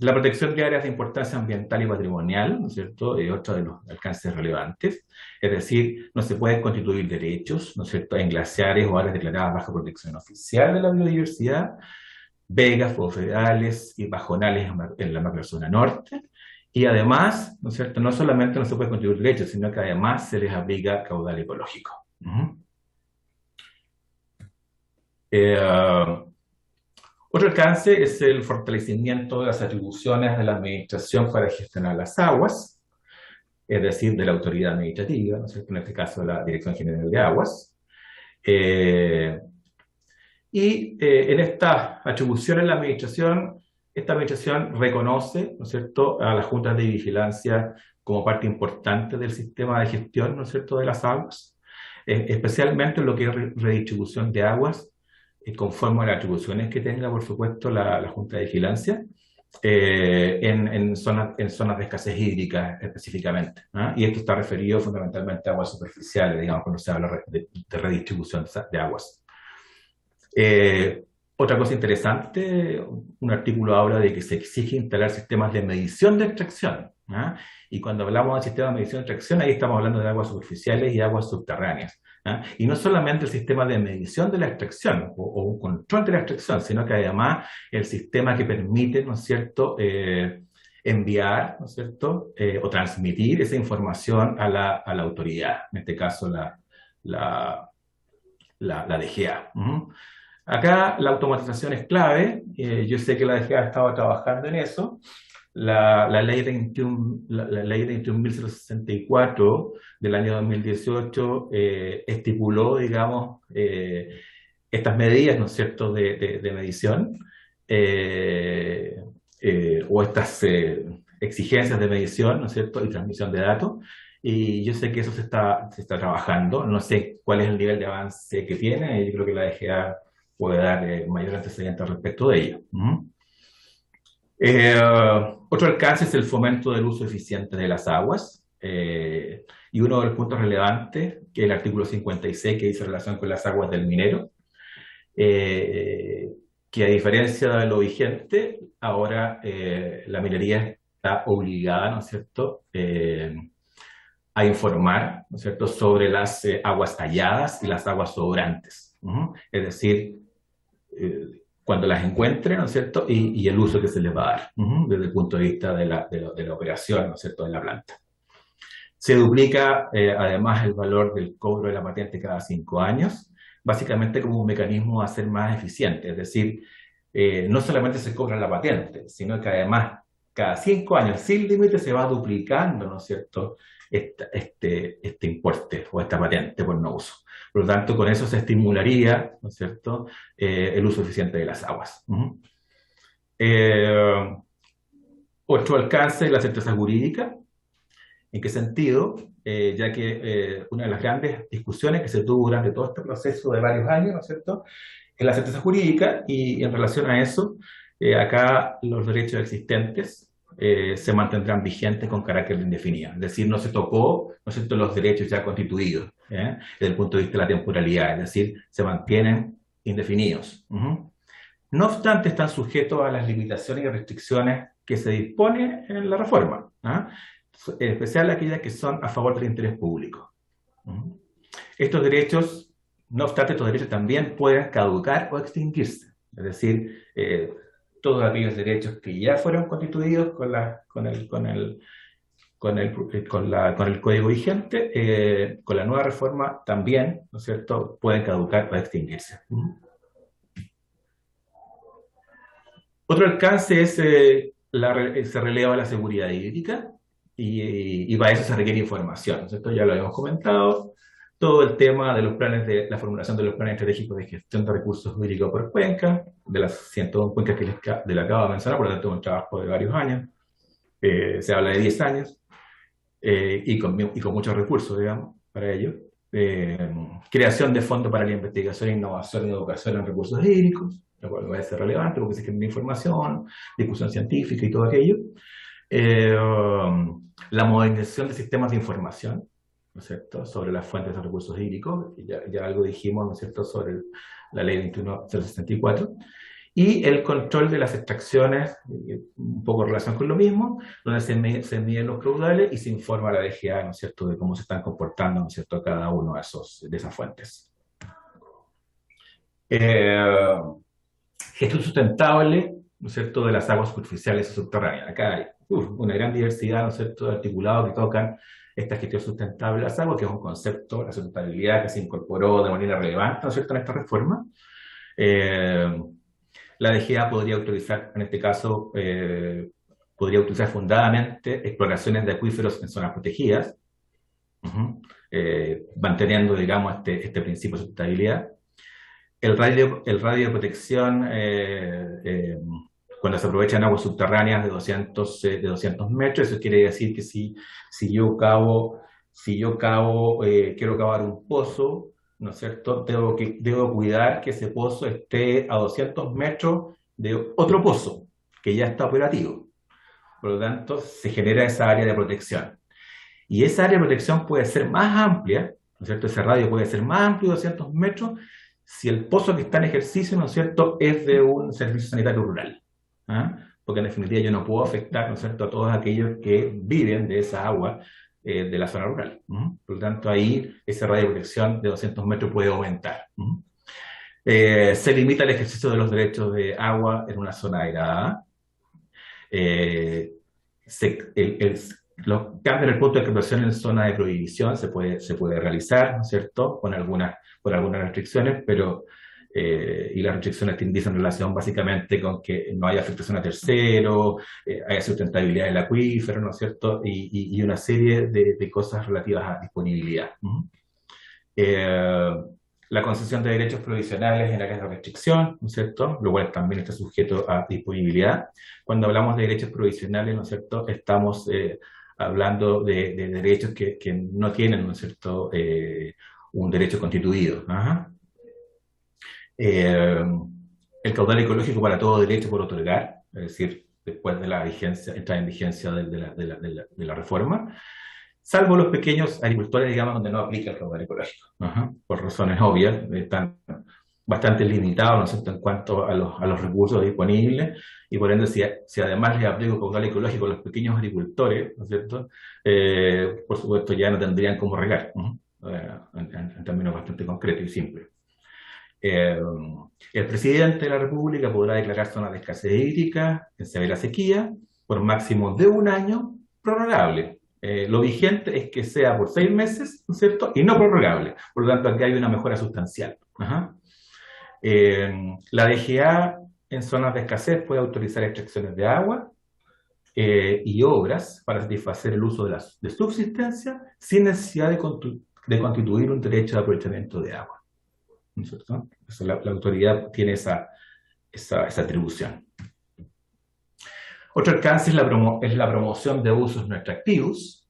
S11: La protección de áreas de importancia ambiental y patrimonial, ¿no es cierto?, es otro de los alcances relevantes. Es decir, no se pueden constituir derechos, ¿no es cierto?, en glaciares o áreas declaradas bajo protección oficial de la biodiversidad, vegas, fuegos federales y pajonales en la macrozona norte. Y además, ¿no es cierto?, no solamente no se puede constituir derechos, sino que además se les aplica caudal ecológico. Otro alcance es el fortalecimiento de las atribuciones de la administración para gestionar las aguas, es decir, de la autoridad administrativa, ¿no es cierto?, en este caso la Dirección General de Aguas. En estas atribuciones la administración, esta administración reconoce, ¿no es cierto?, a las juntas de vigilancia como parte importante del sistema de gestión, ¿no es cierto?, de las aguas, especialmente en lo que es redistribución de aguas, conforme a las atribuciones que tenga, por supuesto, la Junta de Vigilancia, en zonas de escasez hídrica específicamente. Y esto está referido fundamentalmente a aguas superficiales, digamos, cuando se habla de redistribución de aguas. Otra cosa interesante, un artículo habla de que se exige instalar sistemas de medición de extracción. Y cuando hablamos de sistemas de medición de extracción, ahí estamos hablando de aguas superficiales y aguas subterráneas. Y no solamente el sistema de medición de la extracción o un control de la extracción, sino que además el sistema que permite, ¿no es cierto?, enviar, ¿no es cierto?, o transmitir esa información a la autoridad, en este caso la DGA. Acá la automatización es clave. Yo sé que la DGA estaba trabajando en eso. La ley 21.064 del año 2018 estipuló, digamos, estas medidas, ¿no es cierto?, de medición, o o estas exigencias de medición, ¿no es cierto?, y transmisión de datos, y yo sé que eso se está trabajando. No sé cuál es el nivel de avance que tiene, y yo creo que la DGA puede dar mayor antecedente al respecto de ello. Otro alcance es el fomento del uso eficiente de las aguas, y uno de los puntos relevantes, que es el artículo 56, que dice relación con las aguas del minero, que a diferencia de lo vigente, ahora la minería está obligada, ¿no es cierto?, a informar, ¿no es cierto?, sobre las aguas talladas y las aguas sobrantes. Es decir, cuando las encuentre, ¿no es cierto?, y el uso que se les va a dar, desde el punto de vista de la operación, ¿no es cierto?, de la planta. Se duplica además el valor del cobro de la patente cada 5 años, básicamente como un mecanismo a ser más eficiente. Es decir, no solamente se cobra la patente, sino que además cada 5 años sin límite se va duplicando, ¿no es cierto?, este importe o esta patente por no uso. Por lo tanto, con eso se estimularía, ¿no es cierto?, el uso eficiente de las aguas. Otro alcance es la certeza jurídica. ¿En qué sentido? Ya que una de las grandes discusiones que se tuvo durante todo este proceso de varios años, ¿no es cierto?, es la certeza jurídica, y en relación a eso, acá los derechos existentes se mantendrán vigentes con carácter indefinido. Es decir, no se tocó, ¿no es cierto?, los derechos ya constituidos, desde el punto de vista de la temporalidad, es decir, se mantienen indefinidos. No obstante, están sujetos a las limitaciones y restricciones que se dispone en la reforma, en especial aquellas que son a favor del interés público. Estos derechos, no obstante, estos derechos también pueden caducar o extinguirse, es decir, todos aquellos derechos que ya fueron constituidos con el código vigente, con la nueva reforma también, ¿no es cierto?, pueden caducar o extinguirse. Otro alcance es se releva la seguridad hídrica, y para eso se requiere información, ¿no es cierto? Ya lo habíamos comentado, todo el tema de los planes la formulación de los planes estratégicos de gestión de recursos hídricos por cuenca, de las 101 cuencas que les acabo de mencionar, por lo tanto es un trabajo de varios años, se habla de 10 años, y con muchos recursos, digamos, para ello. Creación de fondos para la investigación, innovación y educación en recursos hídricos, lo cual va a ser relevante porque se genera información, discusión científica y todo aquello. La modernización de sistemas de información, ¿no es cierto?, sobre las fuentes de recursos hídricos, ya algo dijimos, ¿no es cierto?, sobre la ley 21/064, y el control de las extracciones, un poco en relación con lo mismo, donde se miden los caudales y se informa a la DGA, ¿no es cierto?, de cómo se están comportando, ¿no es cierto?, cada uno de esas fuentes. Gestión sustentable, ¿no es cierto?, de las aguas superficiales y subterráneas. Acá hay una gran diversidad, ¿no es cierto?, de articulados que tocan esta gestión sustentable de las aguas, que es un concepto, la sustentabilidad, que se incorporó de manera relevante, ¿no es cierto?, en esta reforma. La DGA podría autorizar, en este caso, podría utilizar fundadamente exploraciones de acuíferos en zonas protegidas, manteniendo, digamos, este principio de sustentabilidad. El radio de protección, cuando se aprovechan aguas subterráneas de 200 metros, eso quiere decir que si yo quiero cavar un pozo, ¿no es cierto?, debo cuidar que ese pozo esté a 200 metros de otro pozo que ya está operativo. Por lo tanto, se genera esa área de protección. Y esa área de protección puede ser más amplia, ¿no es cierto?, ese radio puede ser más amplio de 200 metros si el pozo que está en ejercicio, ¿no es cierto?, es de un servicio sanitario rural. Porque en definitiva yo no puedo afectar, ¿no es cierto?, a todos aquellos que viven de esa agua de la zona rural. Por lo tanto, ahí ese radio de protección de 200 metros puede aumentar. Se limita el ejercicio de los derechos de agua en una zona degradada. Los cambios en el punto de explotación en zona de prohibición se puede realizar, ¿no es cierto?, con algunas restricciones, pero y las restricciones dicen relación básicamente con que no haya afectación a terceros, haya sustentabilidad del acuífero, ¿no es cierto?, y una serie de cosas relativas a disponibilidad. la concesión de derechos provisionales en áreas de restricción, ¿no es cierto?, lo cual también está sujeto a disponibilidad. Cuando hablamos de derechos provisionales, ¿no es cierto?, estamos hablando de derechos que no tienen, ¿no es cierto?, un derecho constituido. Ajá. El caudal ecológico para todo derecho por otorgar, es decir, después de la vigencia, entrada en vigencia de la reforma, salvo los pequeños agricultores, digamos, donde no aplica el caudal ecológico. Ajá. Por razones obvias, están bastante limitados, ¿no es cierto?, en cuanto a los recursos disponibles, y por ende, si además les aplico caudal ecológico a los pequeños agricultores, ¿no es cierto?, por supuesto ya no tendrían cómo regar, en términos bastante concretos y simples. El presidente de la República podrá declarar zonas de escasez hídrica en severa sequía por máximo de 1 año prorrogable. Lo vigente es que sea por 6 meses, ¿no es cierto?, y no prorrogable. Por lo tanto, aquí hay una mejora sustancial. Ajá. La DGA en zonas de escasez puede autorizar extracciones de agua y obras para satisfacer el uso de subsistencia sin necesidad de constituir un derecho de aprovechamiento de agua, ¿no es cierto? Eso, la autoridad tiene esa atribución. Otro alcance es la promoción de usos no extractivos,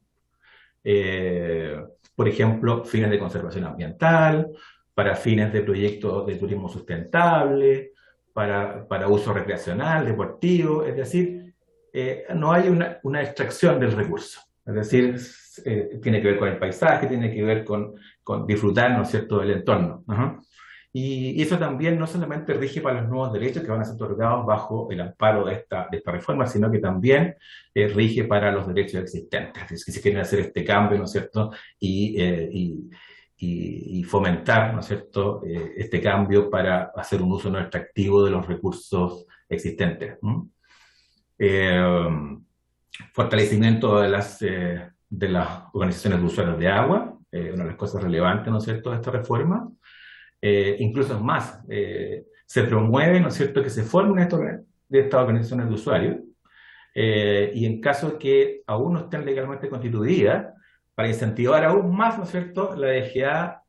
S11: por ejemplo, fines de conservación ambiental, para fines de proyectos de turismo sustentable, para uso recreacional, deportivo, es decir, no hay una extracción del recurso, es decir, tiene que ver con el paisaje, tiene que ver con disfrutar, ¿no es cierto?, del entorno. Ajá. Y eso también no solamente rige para los nuevos derechos que van a ser otorgados bajo el amparo de esta reforma, sino que también rige para los derechos existentes. Es decir, si quieren hacer este cambio, ¿no es cierto?, y fomentar, ¿no es cierto?, este cambio para hacer un uso no extractivo de los recursos existentes. Fortalecimiento de las organizaciones de usuarios de agua, una de las cosas relevantes, ¿no es cierto?, de esta reforma. Incluso es más, se promueve, ¿no es cierto?, que se formen estas organizaciones de usuarios, y en caso de que aún no estén legalmente constituidas, para incentivar aún más, ¿no es cierto?, la DGA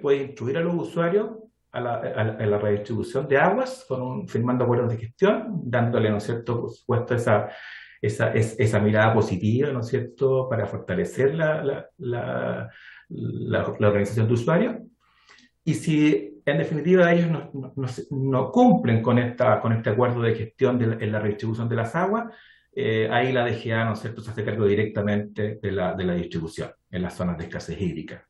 S11: puede instruir a los usuarios a la redistribución de aguas, firmando acuerdos de gestión, dándole, ¿no es cierto?, por supuesto, esa mirada positiva, ¿no es cierto?, para fortalecer la organización de usuarios. Y si en definitiva ellos no cumplen con este acuerdo de gestión en la redistribución de las aguas, ahí la DGA, ¿no es cierto?, se hace cargo directamente de la distribución en las zonas de escasez hídrica.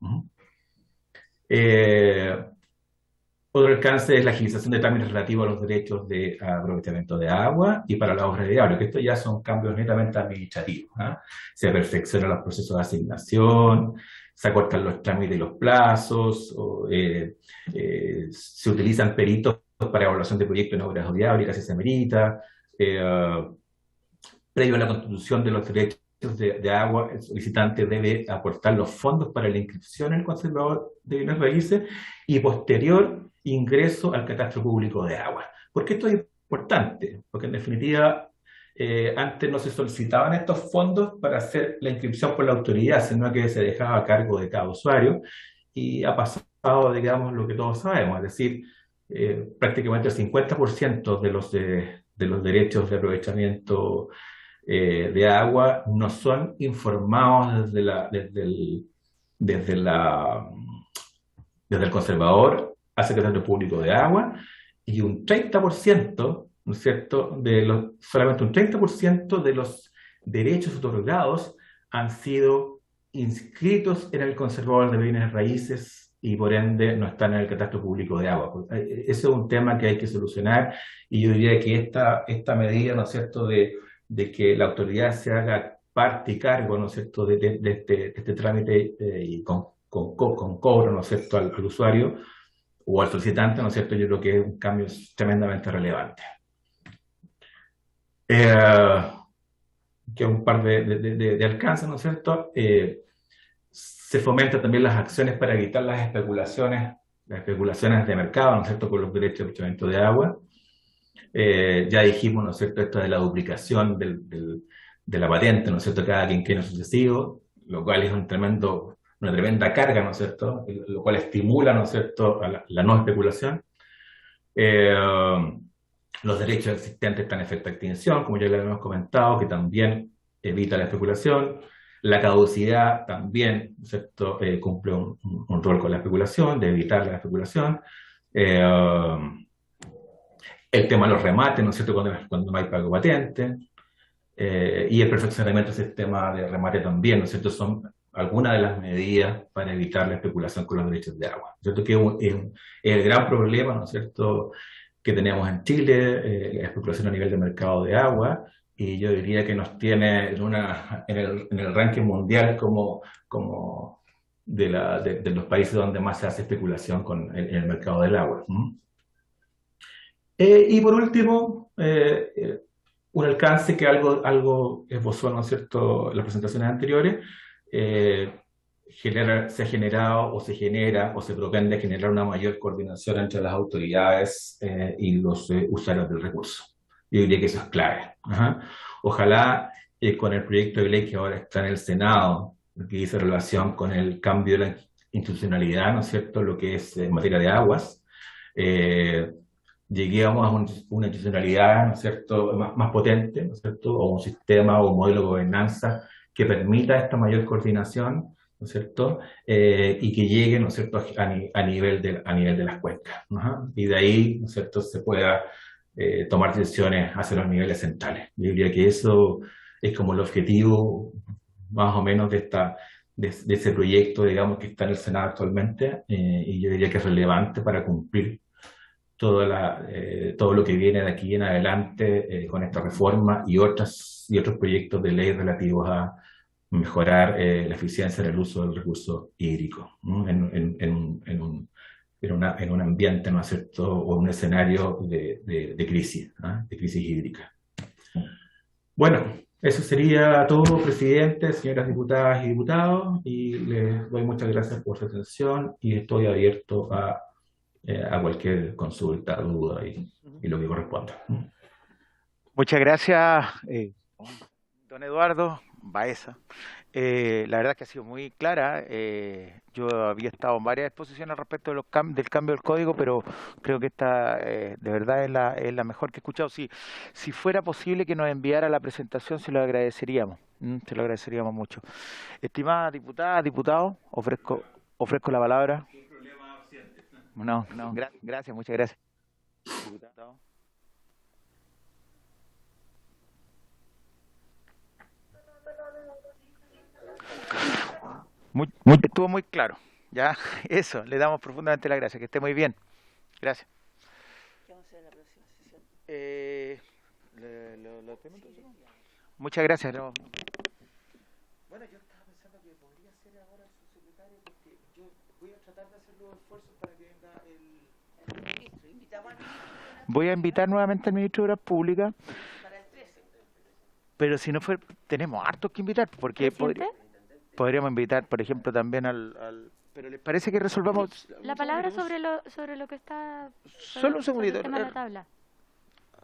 S11: Otro alcance es la agilización de trámites relativos a los derechos de aprovechamiento de agua y para las obras de diablo, que estos ya son cambios netamente administrativos. Se perfeccionan los procesos de asignación, se acortan los trámites y los plazos, se utilizan peritos para evaluación de proyectos en obras hidráulicas si se amerita. Previo a la constitución de los derechos de agua, el solicitante debe aportar los fondos para la inscripción en el conservador de bienes raíces y posterior ingreso al catastro público de agua. ¿Por qué esto es importante? Porque en definitiva antes no se solicitaban estos fondos para hacer la inscripción por la autoridad, sino que se dejaba a cargo de cada usuario, y ha pasado, digamos, lo que todos sabemos, es decir, prácticamente el 50% de los derechos de aprovechamiento de agua no son informados desde el conservador al secretario público de agua, y un 30%, ¿no es cierto?, solamente un 30% de los derechos otorgados han sido inscritos en el conservador de bienes raíces y por ende no están en el catastro público de agua. Ese es un tema que hay que solucionar, y yo diría que esta medida, ¿no es cierto?, de que la autoridad se haga parte y cargo, ¿no es cierto?, de este trámite y con cobro, ¿no es cierto?, al usuario o al solicitante, ¿no es cierto?, yo creo que es un cambio tremendamente relevante. Que un par de alcances, ¿no es cierto? Se fomentan también las acciones para evitar las especulaciones de mercado, ¿no es cierto?, con los derechos de aprovechamiento de agua. Ya dijimos, ¿no es cierto?, esto de la duplicación de la patente, ¿no es cierto?, cada quinquenio sucesivo, lo cual es un tremendo una tremenda carga, ¿no es cierto?, lo cual estimula, ¿no es cierto?, a la no especulación. Los derechos existentes están en efecto de extinción, como ya le hemos comentado, que también evita la especulación. La caducidad también, ¿no es cierto?, cumple un rol con la especulación, de evitar la especulación. El tema de los remates, ¿no es cierto?, cuando no hay pago patente. Y el perfeccionamiento del sistema de remate también, ¿no es cierto?, son algunas de las medidas para evitar la especulación con los derechos de agua. ¿Cierto? Que es el gran problema, ¿no es cierto?, que tenemos en Chile, la especulación a nivel de mercado de agua, y yo diría que nos tiene en el ranking mundial como de los países donde más se hace especulación en el mercado del agua. Y por último, un alcance que algo esbozó, ¿no es cierto?, las presentaciones anteriores, se ha generado o se genera o se propende generar una mayor coordinación entre las autoridades y los usuarios del recurso. Yo diría que eso es clave. Ojalá con el proyecto de ley que ahora está en el Senado, que dice relación con el cambio de la institucionalidad, ¿no es cierto?, lo que es en materia de aguas, lleguemos a una institucionalidad, ¿no es cierto?, más potente, ¿no es cierto?, o un sistema o un modelo de gobernanza que permita esta mayor coordinación, ¿no es cierto?, y que llegue, ¿no es cierto?, a nivel de las cuencas. Y de ahí, ¿no es cierto?, se pueda tomar decisiones hacia los niveles centrales. Yo diría que eso es como el objetivo, más o menos, de ese proyecto, digamos, que está en el Senado actualmente, y yo diría que es relevante para cumplir todo lo que viene de aquí en adelante con esta reforma y otros proyectos de ley relativos a mejorar la eficiencia en el uso del recurso hídrico, ¿no?, en un ambiente, ¿no es cierto?, o un escenario de crisis hídrica. Bueno, eso sería todo, presidente, señoras diputadas y diputados, y les doy muchas gracias por su atención y estoy abierto a cualquier consulta, duda y lo que corresponda.
S1: Muchas gracias, don Eduardo Baeza. La verdad es que ha sido muy clara. Yo había estado en varias exposiciones al respecto del cambio del código, pero creo que esta de verdad es la mejor que he escuchado. Si fuera posible que nos enviara la presentación, se lo agradeceríamos. Se lo agradeceríamos mucho. Estimada diputada, diputado, ofrezco la palabra. No, gracias, muchas gracias. Diputado. Estuvo muy claro. Ya, eso, le damos profundamente las gracias. Que esté muy bien. Gracias.
S2: ¿Qué vamos a hacer en la próxima sesión?
S1: Muchas gracias. No. Bueno, yo estaba pensando que podría ser ahora el subsecretario, porque yo voy a tratar de hacer los esfuerzos para que venga el ministro. Invitamos al ministro. Voy a invitar nuevamente al ministro de Obras Públicas. Para el 13. Pero si no fue, tenemos hartos que invitar, porque podríamos invitar, por ejemplo, también pero ¿les parece que resolvamos
S6: la palabra sobre lo que está
S1: solo un segundito
S6: el tema de la tabla?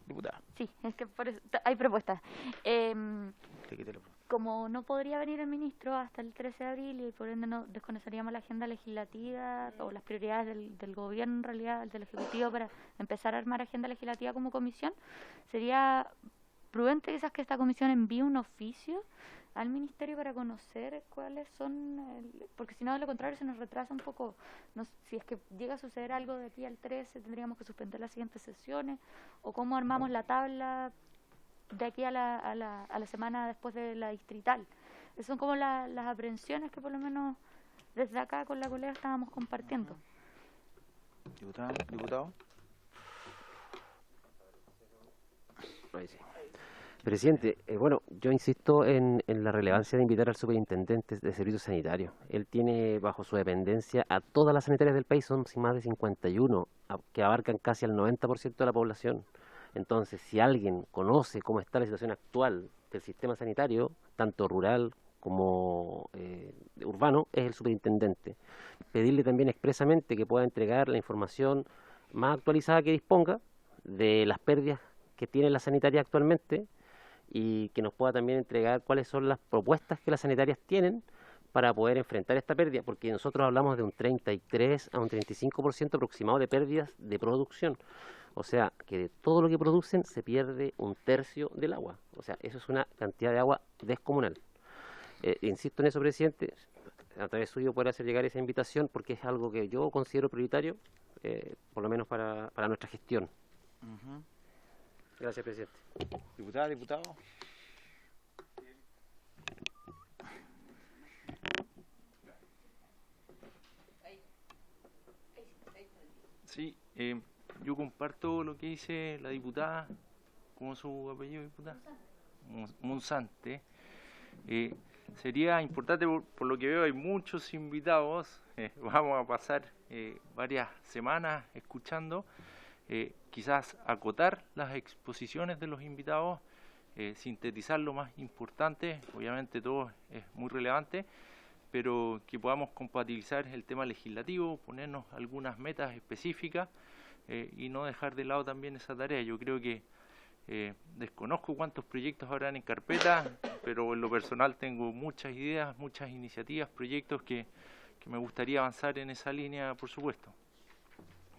S1: Diputada.
S6: Sí, es que por eso, hay propuestas. Como no podría venir el ministro hasta el 13 de abril y por ende no desconoceríamos la agenda legislativa o las prioridades del gobierno, en realidad, del Ejecutivo, para empezar a armar agenda legislativa como comisión, sería prudente quizás que esta comisión envíe un oficio al ministerio para conocer cuáles son, porque si no, de lo contrario se nos retrasa un poco. Si es que llega a suceder algo de aquí al 13, tendríamos que suspender las siguientes sesiones, o cómo armamos la tabla de aquí a la semana después de la distrital. Esas son como las aprehensiones que por lo menos desde acá con la colega estábamos compartiendo.
S1: Diputado.
S5: Presidente, bueno, yo insisto en la relevancia de invitar al superintendente de servicios sanitarios. Él tiene bajo su dependencia a todas las sanitarias del país, son más de 51, que abarcan casi al 90% de la población. Entonces, si alguien conoce cómo está la situación actual del sistema sanitario, tanto rural como urbano, es el superintendente. Pedirle también expresamente que pueda entregar la información más actualizada que disponga de las pérdidas que tiene la sanitaria actualmente, y que nos pueda también entregar cuáles son las propuestas que las sanitarias tienen para poder enfrentar esta pérdida, porque nosotros hablamos de un 33 a un 35% aproximado de pérdidas de producción. O sea, que de todo lo que producen se pierde un tercio del agua. O sea, eso es una cantidad de agua descomunal. Insisto en eso, presidente, a través suyo poder hacer llegar esa invitación, porque es algo que yo considero prioritario, por lo menos para nuestra gestión. Gracias, presidente.
S1: Diputada, diputado.
S12: Sí, yo comparto lo que dice la diputada. ¿Cómo es su apellido, diputada? Monsante. Sería importante, por lo que veo, hay muchos invitados. Vamos a pasar varias semanas escuchando. Quizás acotar las exposiciones de los invitados, sintetizar lo más importante. Obviamente todo es muy relevante, pero que podamos compatibilizar el tema legislativo, ponernos algunas metas específicas y no dejar de lado también esa tarea. Yo creo que desconozco cuántos proyectos habrán en carpeta, pero en lo personal tengo muchas ideas, muchas iniciativas, proyectos que me gustaría avanzar en esa línea, por supuesto.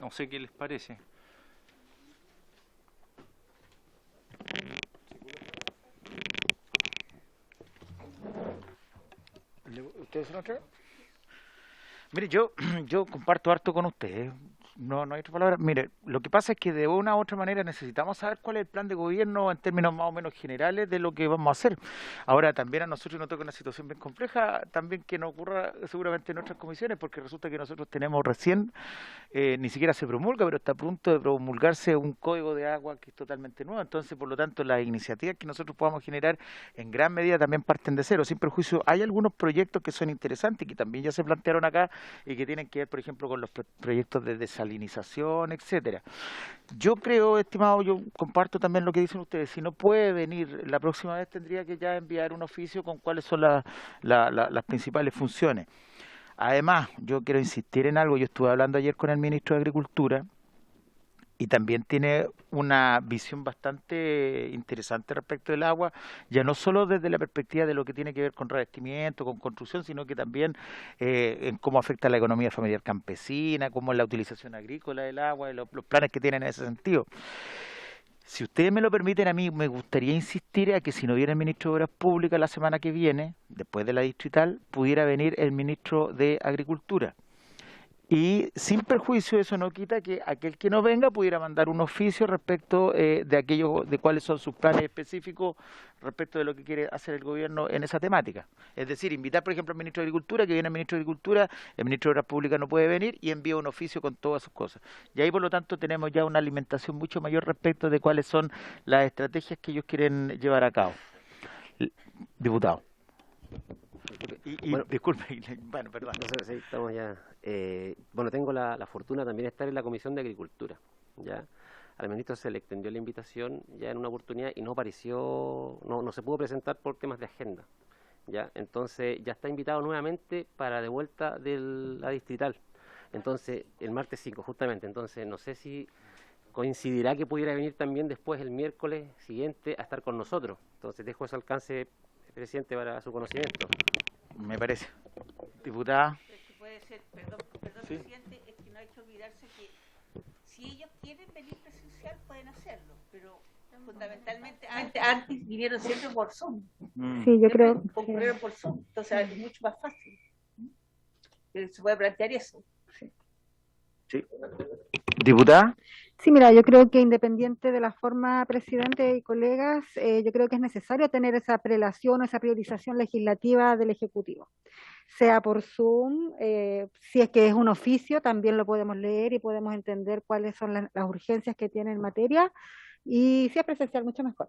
S12: No sé qué les parece.
S1: ¿Ustedes son otra? Mire, yo comparto harto con ustedes. No hay otra palabra. Mire, lo que pasa es que de una u otra manera necesitamos saber cuál es el plan de gobierno en términos más o menos generales de lo que vamos a hacer. Ahora, también a nosotros nos toca una situación bien compleja, también que no ocurra seguramente en nuestras comisiones, porque resulta que nosotros tenemos recién, ni siquiera se promulga, pero está a punto de promulgarse un código de agua que es totalmente nuevo. Entonces, por lo tanto, las iniciativas que nosotros podamos generar en gran medida también parten de cero, sin perjuicio. Hay algunos proyectos que son interesantes, que también ya se plantearon acá y que tienen que ver, por ejemplo, con los proyectos de desalinización, etcétera. Yo creo, estimado, yo comparto también lo que dicen ustedes. Si no puede venir, la próxima vez tendría que ya enviar un oficio con cuáles son las principales funciones. Además, yo quiero insistir en algo. Yo estuve hablando ayer con el ministro de Agricultura y también tiene una visión bastante interesante respecto del agua, ya no solo desde la perspectiva de lo que tiene que ver con revestimiento, con construcción, sino que también en cómo afecta a la economía familiar campesina, cómo es la utilización agrícola del agua, y los planes que tienen en ese sentido. Si ustedes me lo permiten, a mí me gustaría insistir a que si no viene el ministro de Obras Públicas la semana que viene, después de la distrital, pudiera venir el ministro de Agricultura. Y sin perjuicio, eso no quita que aquel que no venga pudiera mandar un oficio respecto de aquello, de cuáles son sus planes específicos respecto de lo que quiere hacer el gobierno en esa temática. Es decir, invitar, por ejemplo, al ministro de Agricultura, que viene el ministro de Agricultura, el ministro de Obras Públicas no puede venir y envía un oficio con todas sus cosas. Y ahí, por lo tanto, tenemos ya una alimentación mucho mayor respecto de cuáles son las estrategias que ellos quieren llevar a cabo. Diputado.
S5: Bueno,
S1: disculpe, bueno, perdón.
S5: Nosotros sí, estamos ya. Bueno, tengo la fortuna también de estar en la Comisión de Agricultura. Ya al ministro se le extendió la invitación ya en una oportunidad y no apareció, no se pudo presentar por temas de agenda. Ya, entonces ya está invitado nuevamente para de vuelta de la distrital. Entonces, el martes 5, justamente. Entonces, no sé si coincidirá que pudiera venir también después el miércoles siguiente a estar con nosotros. Entonces, dejo ese alcance, presidente, para su conocimiento.
S1: Me parece. Diputada.
S2: Puede ser, perdón, sí. Presidente, es que no hay que olvidarse que si ellos quieren venir presencial pueden hacerlo, pero fundamentalmente antes vinieron siempre por Zoom.
S9: Sí, yo creo.
S2: Concurrieron por Zoom, entonces es mucho más fácil. Se puede plantear eso.
S1: Sí. ¿Diputada?
S9: Sí, mira, yo creo que independiente de la forma, presidente y colegas, yo creo que es necesario tener esa prelación, esa priorización legislativa del Ejecutivo. Sea por Zoom, si es que es un oficio, también lo podemos leer y podemos entender cuáles son las urgencias que tiene en materia. Y si es presencial, mucho mejor.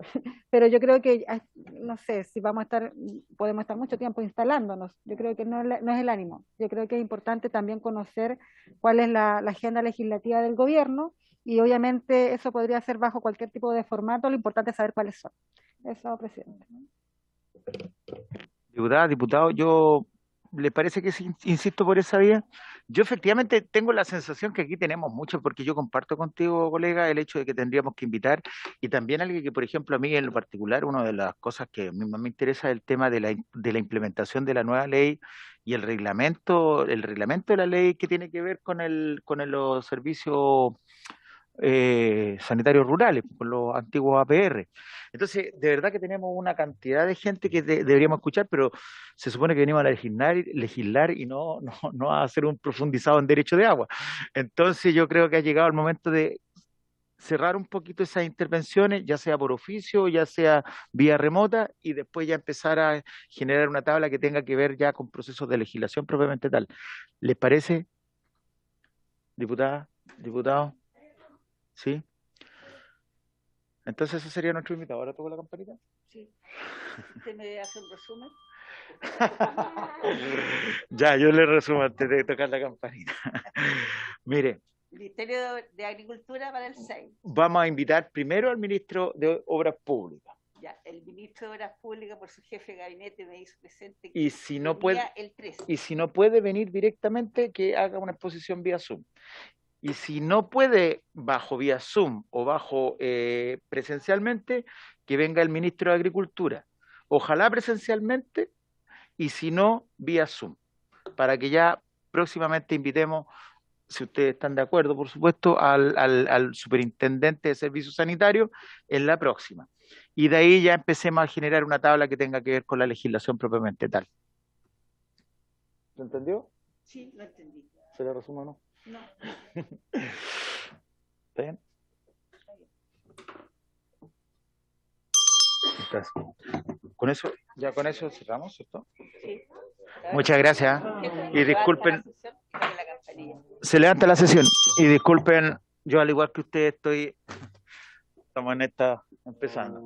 S9: Pero yo creo que, no sé, si podemos estar mucho tiempo instalándonos. Yo creo que no es el ánimo. Yo creo que es importante también conocer cuál es la agenda legislativa del gobierno y obviamente eso podría ser bajo cualquier tipo de formato. Lo importante es saber cuáles son. Eso, presidente.
S1: Diputada, diputado, yo... ¿Le parece que insisto por esa vía? Yo efectivamente tengo la sensación que aquí tenemos mucho, porque yo comparto contigo, colega, el hecho de que tendríamos que invitar, y también alguien que, por ejemplo, a mí en lo particular, una de las cosas que a mí más me interesa es el tema de la implementación de la nueva ley y el reglamento de la ley que tiene que ver con los servicios sanitarios rurales, con los antiguos APR. Entonces, de verdad que tenemos una cantidad de gente que deberíamos escuchar, pero se supone que venimos a legislar y no a hacer un profundizado en derecho de agua. Entonces, yo creo que ha llegado el momento de cerrar un poquito esas intervenciones, ya sea por oficio, ya sea vía remota, y después ya empezar a generar una tabla que tenga que ver ya con procesos de legislación propiamente tal. ¿Les parece, diputada, diputado? ¿Sí? Entonces ese sería nuestro invitado. ¿Ahora toco la campanita?
S2: Sí. ¿Usted me hace un resumen?
S1: Ya, yo le resumo antes de tocar la campanita. Mire,
S2: Ministerio de Agricultura para el 6.
S1: vamos a invitar primero al ministro de Obras Públicas.
S2: Ya, el ministro de Obras Públicas, por su jefe de gabinete, me hizo presente que
S1: Y si no puede,
S2: el 13.
S1: y si no puede venir directamente, que haga una exposición vía Zoom. Y si no puede bajo vía Zoom o bajo presencialmente, que venga el ministro de Agricultura. Ojalá presencialmente, y si no, vía Zoom. Para que ya próximamente invitemos, si ustedes están de acuerdo, por supuesto, al superintendente de servicios sanitarios en la próxima. Y de ahí ya empecemos a generar una tabla que tenga que ver con la legislación propiamente tal. ¿Lo entendió?
S2: Sí, lo entendí.
S1: ¿Se le resumo o no?
S2: No.
S1: ¿Está bien? Entonces, con eso cerramos, ¿cierto?
S2: Sí.
S1: Muchas gracias. Y disculpen,
S2: La campanilla.
S1: se levanta la sesión. Y disculpen, yo al igual que ustedes estamos en esta empezando.